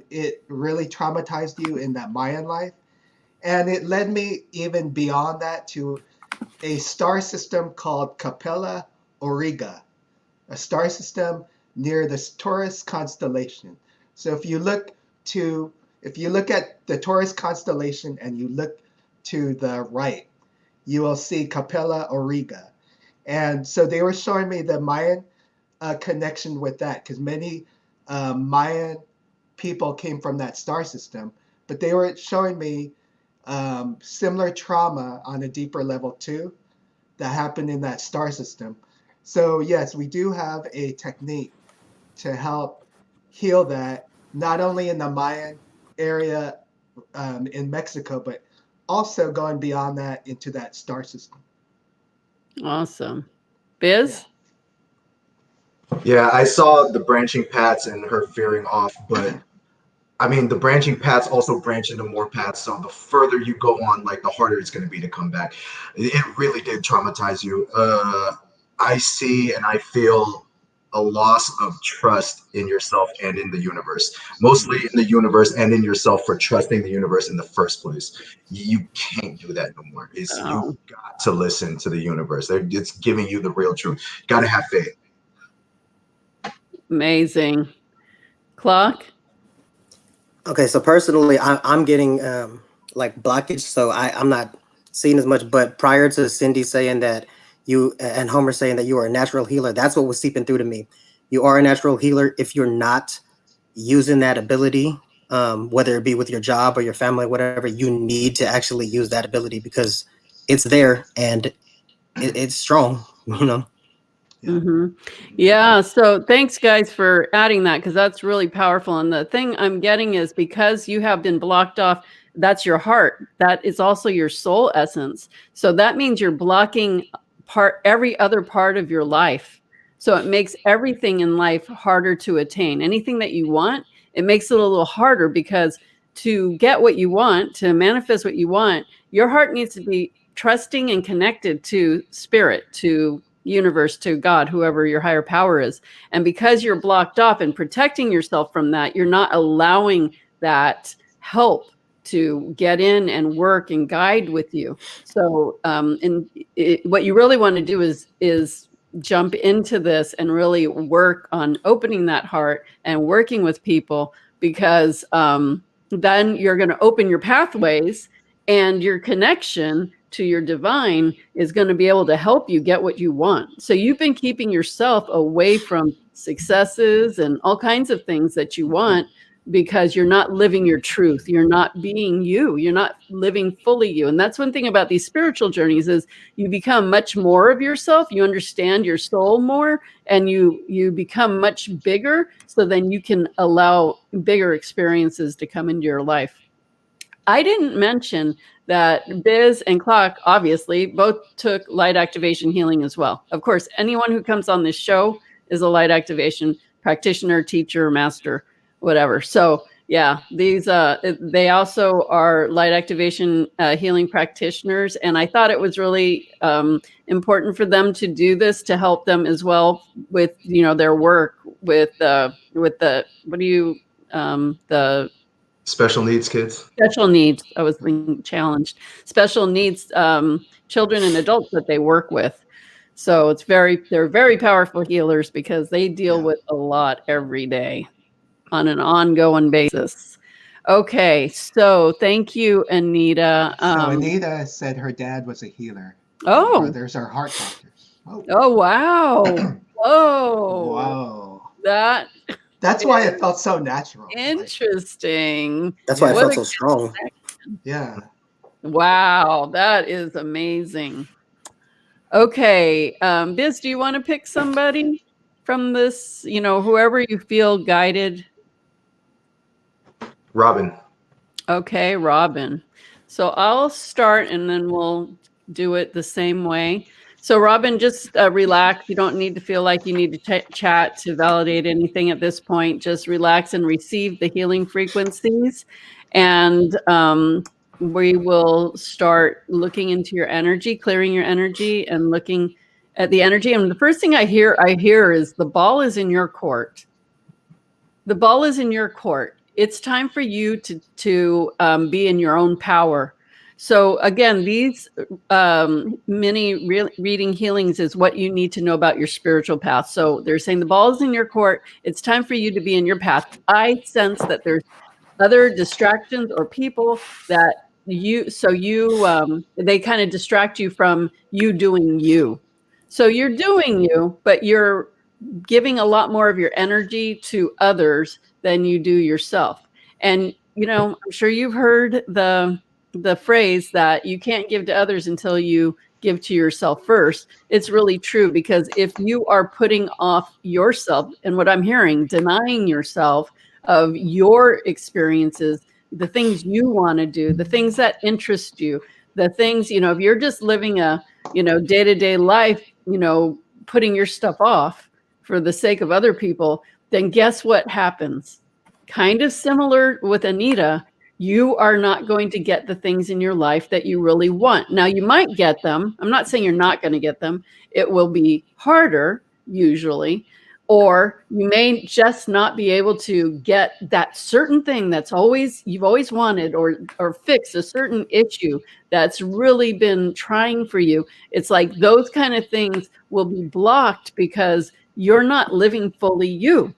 [SPEAKER 3] it really traumatized you in that Mayan life. And it led me even beyond that to a star system called Capella Auriga, a star system near the Taurus constellation. So if you look at the Taurus constellation and you look to the right, you will see Capella Auriga. And so they were showing me the Mayan connection with that, because many Mayan people came from that star system, but they were showing me similar trauma on a deeper level too that happened in that star system. So yes, we do have a technique to help heal that, not only in the Mayan area in Mexico, but also going beyond that into that star system.
[SPEAKER 2] Awesome. Biz?
[SPEAKER 1] Yeah, I saw the branching paths and her veering off, but I mean, the branching paths also branch into more paths. So the further you go on, like the harder it's going to be to come back. It really did traumatize you. I see and I feel a loss of trust in yourself and in the universe, mostly in the universe and in yourself for trusting the universe in the first place. You can't do that no more. You got to listen to the universe. It's giving you the real truth. Got to have faith.
[SPEAKER 2] Amazing. Clock?
[SPEAKER 4] Okay, so personally, I'm getting like blockage, so I'm not seeing as much. But prior to Cindy saying that you and Homer saying that you are a natural healer, that's what was seeping through to me. You are a natural healer if you're not using that ability, whether it be with your job or your family, whatever. You need to actually use that ability because it's there and it's strong. You know.
[SPEAKER 3] Yeah.
[SPEAKER 2] Mm-hmm. Yeah. So thanks, guys, for adding that because that's really powerful. And the thing I'm getting is because you have been blocked off, that's your heart. That is also your soul essence. So that means you're blocking every other part of your life. So it makes everything in life harder to attain. Anything that you want, it makes it a little harder because to get what you want, to manifest what you want, your heart needs to be trusting and connected to spirit, to universe, to God, whoever your higher power is. And because you're blocked off and protecting yourself from that, you're not allowing that help to get in and work and guide with you. So what you really want to do is jump into this and really work on opening that heart and working with people, because then you're going to open your pathways, and your connection to your divine is going to be able to help you get what you want. So you've been keeping yourself away from successes and all kinds of things that you want because you're not living your truth. You're not being you. You're not living fully you. And that's one thing about these spiritual journeys is you become much more of yourself. You understand your soul more, and you become much bigger. So then you can allow bigger experiences to come into your life. I didn't mention that Biz and Clock obviously both took light activation healing as well. Of course, anyone who comes on this show is a light activation practitioner, teacher, master, whatever. So yeah, these they also are light activation healing practitioners, and I thought it was really important for them to do this to help them as well with their work with the what do you the
[SPEAKER 1] Special needs kids.
[SPEAKER 2] special needs. I was being challenged. Special needs children and adults that they work with. So they're very powerful healers because they deal with a lot every day on an ongoing basis. Okay, so thank you, Anita.
[SPEAKER 3] So Anita said her dad was a healer.
[SPEAKER 2] Oh.
[SPEAKER 3] Her brothers are heart doctors.
[SPEAKER 2] Oh wow. Whoa.
[SPEAKER 3] Whoa.
[SPEAKER 2] That's
[SPEAKER 3] why it felt so natural.
[SPEAKER 2] Interesting.
[SPEAKER 4] That's why it felt so strong.
[SPEAKER 3] Yeah.
[SPEAKER 2] Wow, that is amazing. Okay, Biz, do you want to pick somebody from this, whoever you feel guided?
[SPEAKER 1] Robin.
[SPEAKER 2] Okay, Robin. So I'll start and then we'll do it the same way. So Robin, just relax. You don't need to feel like you need to chat to validate anything at this point. Just relax and receive the healing frequencies. And we will start looking into your energy, clearing your energy and looking at the energy. And the first thing I hear is the ball is in your court. The ball is in your court. It's time for you to be in your own power. So again, these mini reading healings is what you need to know about your spiritual path. So they're saying the ball is in your court. It's time for you to be in your path. I sense that there's other distractions or people that they kind of distract you from you doing you. So you're doing you, but you're giving a lot more of your energy to others than you do yourself. And I'm sure you've heard the phrase that you can't give to others until you give to yourself first. It's really true, because if you are putting off yourself, and what I'm hearing, denying yourself of your experiences, the things you want to do, the things that interest you, the things, if you're just living a, day-to-day life, putting your stuff off for the sake of other people, then guess what happens? Kind of similar with Anita, you are not going to get the things in your life that you really want. Now, you might get them. I'm not saying you're not going to get them. It will be harder, usually, or you may just not be able to get that certain thing that's you've always wanted, or fix a certain issue that's really been trying for you. It's like those kind of things will be blocked because you're not living fully you.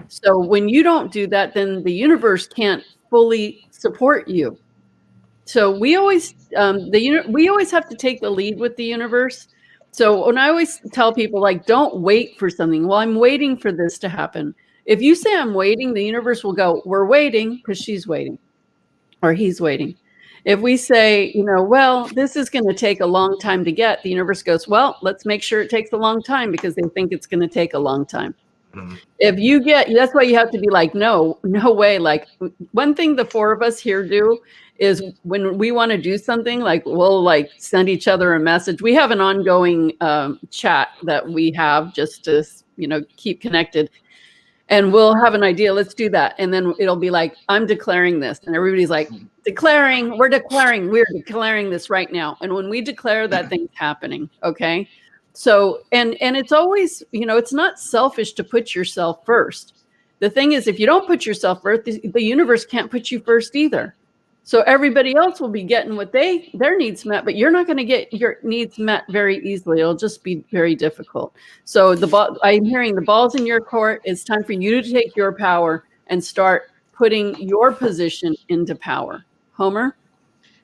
[SPEAKER 2] So when you don't do that, then the universe can't fully support you. So we always we always have to take the lead with the universe. So when I always tell people, like, don't wait for something. Well, I'm waiting for this to happen. If you say I'm waiting, the universe will go, we're waiting, because she's waiting or he's waiting. If we say, well, this is going to take a long time to get, the universe goes, well, let's make sure it takes a long time, because they think it's going to take a long time. If you that's why you have to be like, no way. Like, one thing the four of us here do is when we want to do something, like, we'll like send each other a message. We have an ongoing chat that we have just to, keep connected. And we'll have an idea, let's do that. And then it'll be like, I'm declaring this. And everybody's like, we're declaring this right now. And when we declare, that thing's happening. Okay. So, and it's always, it's not selfish to put yourself first. The thing is, if you don't put yourself first, the universe can't put you first either. So everybody else will be getting what their needs met, but you're not going to get your needs met very easily. It'll just be very difficult. So I'm hearing the ball's in your court. It's time for you to take your power and start putting your position into power. Homer?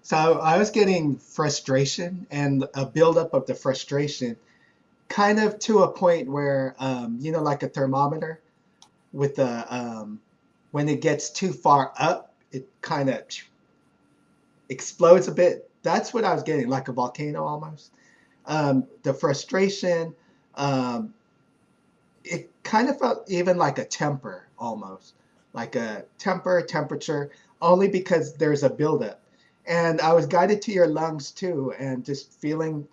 [SPEAKER 3] So I was getting frustration and a buildup of the frustration, kind of to a point where, like a thermometer with when it gets too far up, it kind of explodes a bit. That's what I was getting, like a volcano almost. The frustration, it kind of felt even like a temper almost, like a temperature, only because there's a buildup. And I was guided to your lungs too, and just feeling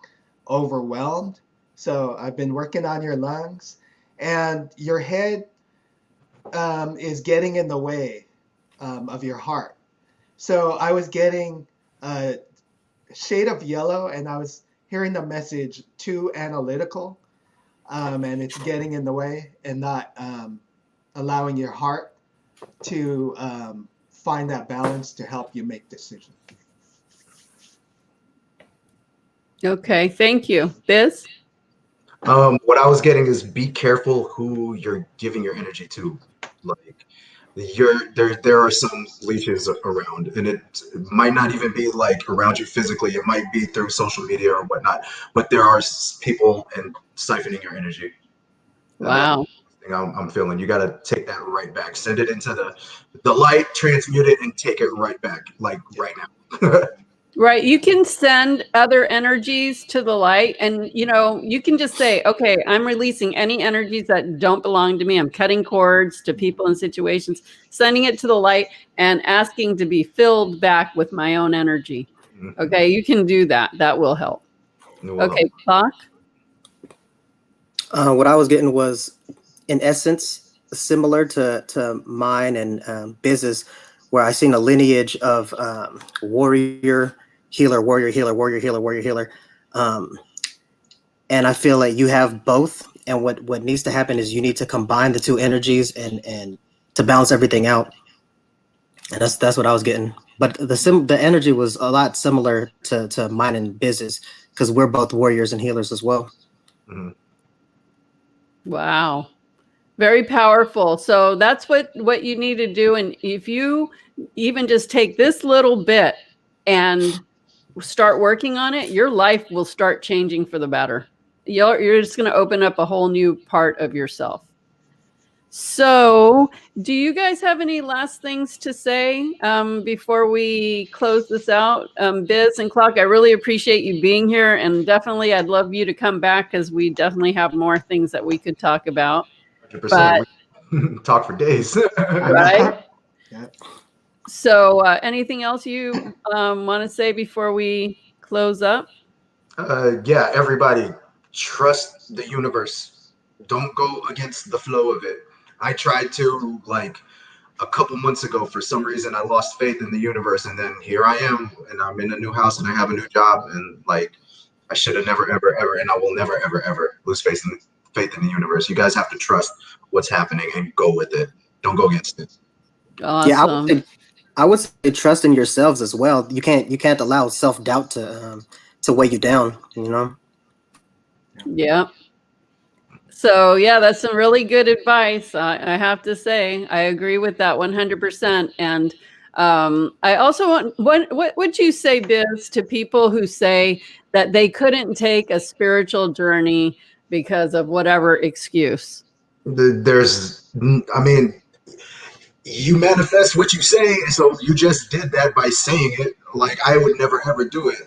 [SPEAKER 3] overwhelmed. So I've been working on your lungs, and your head is getting in the way of your heart. So I was getting a shade of yellow, and I was hearing the message too analytical, and it's getting in the way and not allowing your heart to find that balance to help you make decisions.
[SPEAKER 2] Okay, thank you. Biz?
[SPEAKER 1] What I was getting is, be careful who you're giving your energy to. Like, there are some leeches around, and it might not even be like around you physically. It might be through social media or whatnot. But there are people and siphoning your energy.
[SPEAKER 2] Wow.
[SPEAKER 1] I'm feeling you got to take that right back. Send it into the light, transmute it, and take it right back, like right now.
[SPEAKER 2] Right. You can send other energies to the light, and you can just say, okay, I'm releasing any energies that don't belong to me. I'm cutting cords to people and situations, sending it to the light, and asking to be filled back with my own energy. Okay, you can do that. That will help. Okay, Clock?
[SPEAKER 4] What I was getting was, in essence, similar to mine and Biz's, where I seen a lineage of warrior, healer, warrior, healer, warrior, healer, warrior, healer. And I feel like you have both. And what needs to happen is you need to combine the two energies and to balance everything out. And that's what I was getting. But the energy was a lot similar to mine and Biz's, because we're both warriors and healers as well.
[SPEAKER 1] Mm-hmm.
[SPEAKER 2] Wow. Very powerful. So that's what you need to do. And if you even just take this little bit and start working on it, your life will start changing for the better. You're just going to open up a whole new part of yourself. So, do you guys have any last things to say before we close this out? Biz and Clock, I really appreciate you being here, and definitely I'd love you to come back because we definitely have more things that we could talk about.
[SPEAKER 1] 100%. We talk for days.
[SPEAKER 2] Right?
[SPEAKER 3] Yeah.
[SPEAKER 2] So, anything else you want to say before we close up?
[SPEAKER 1] Yeah, everybody, trust the universe. Don't go against the flow of it. I tried to, like, a couple months ago. For some reason, I lost faith in the universe, and then here I am, and I'm in a new house, and I have a new job, and like, I should have never, ever, ever, and I will never, ever, ever lose faith in the universe. You guys have to trust what's happening and go with it. Don't go against it.
[SPEAKER 2] Awesome.
[SPEAKER 4] Yeah, I would say trust in yourselves as well. You can't allow self-doubt to weigh you down, you know.
[SPEAKER 2] Yeah. So yeah, that's some really good advice. I have to say, I agree with that 100%. And I also want, what would you say, Biz, to people who say that they couldn't take a spiritual journey because of whatever excuse?
[SPEAKER 1] I mean, you manifest what you say, so you just did that by saying it. Like, I would never ever do it.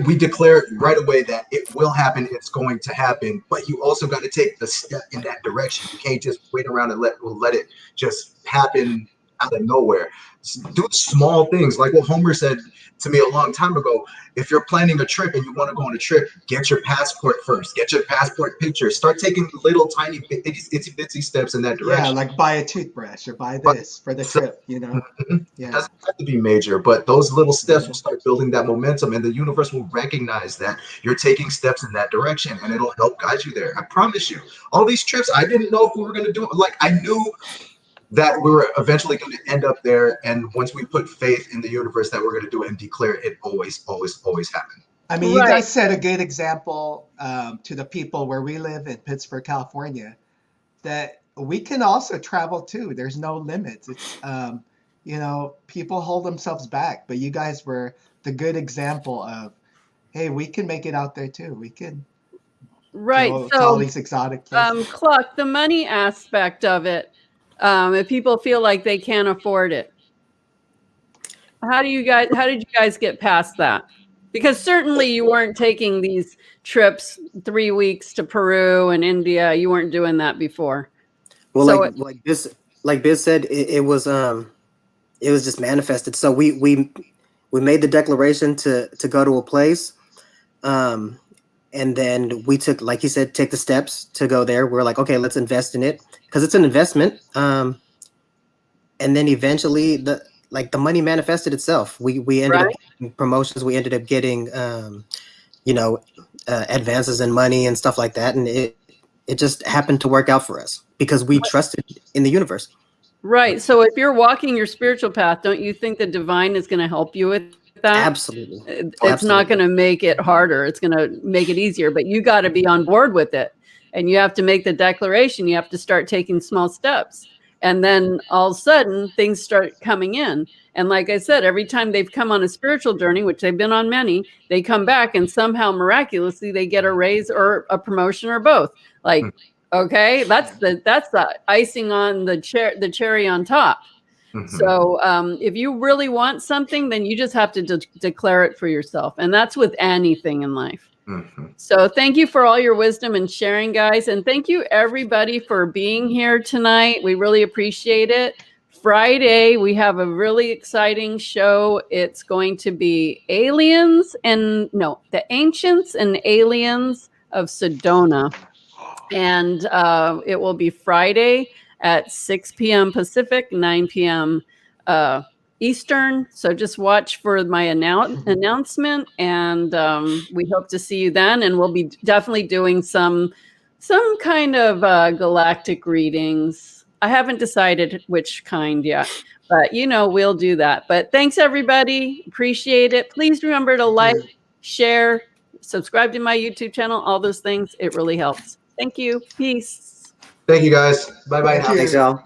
[SPEAKER 1] We declare right away that it will happen, it's going to happen, but you also got to take the step in that direction. You can't just wait around and let it just happen out of nowhere. Do small things, like what Homer said to me a long time ago. If you're planning a trip and you want to go on a trip, get your passport first, get your passport picture, start taking little tiny itsy bitsy steps in that direction.
[SPEAKER 3] Yeah, like buy a toothbrush or buy this for the trip, you know.
[SPEAKER 1] It doesn't have to be major, but those little steps will start building that momentum, and the universe will recognize that you're taking steps in that direction, and it'll help guide you there. I promise you. All these trips, I didn't know if we were going to do it. Like, I knew that we were eventually going to end up there, and once we put faith in the universe that we're going to do it and declare it, always happened.
[SPEAKER 3] I mean, you guys set a good example to the people where we live in Pittsburgh, California, that we can also travel too. There's no limits. It's you know, people hold themselves back, but you guys were the good example of, hey, we can make it out there too. We can go to all these exotic places.
[SPEAKER 2] Clock, the money aspect of it, if people feel like they can't afford it, how did you guys get past that? Because certainly you weren't taking these trips 3 weeks to Peru and India. You weren't doing that before.
[SPEAKER 4] Well, so like Biz said, it was just manifested. So we made the declaration to go to a place, and then we took, like he said, take the steps to go there. We're like, okay, let's invest in it because it's an investment. And then eventually the money manifested itself. We ended up getting promotions. We ended up getting advances in money and stuff like that, and it just happened to work out for us because we trusted in the universe.
[SPEAKER 2] Right. So if you're walking your spiritual path, don't you think the divine is going to help you with that?
[SPEAKER 4] Absolutely.
[SPEAKER 2] It's not going to make it harder. It's going to make it easier, but you got to be on board with it. And you have to make the declaration. You have to start taking small steps. And then all of a sudden things start coming in. And like I said, every time they've come on a spiritual journey, which they've been on many, they come back and somehow miraculously they get a raise or a promotion or both. Like, okay, that's the icing on the cherry on top. So if you really want something, then you just have to declare it for yourself. And that's with anything in life. So thank you for all your wisdom and sharing, guys. And thank you, everybody, for being here tonight. We really appreciate it. Friday, we have a really exciting show. It's going to be the Ancients and Aliens of Sedona. And it will be Friday at 6 p.m. Pacific, 9 p.m. Eastern. So just watch for my announcement, and we hope to see you then. And we'll be definitely doing some kind of galactic readings. I haven't decided which kind yet, but we'll do that. But thanks, everybody. Appreciate it. Please remember to like, share, subscribe to my YouTube channel, all those things. It really helps. Thank you. Peace.
[SPEAKER 1] Thank you, guys. Bye-bye now.
[SPEAKER 4] Thanks, y'all.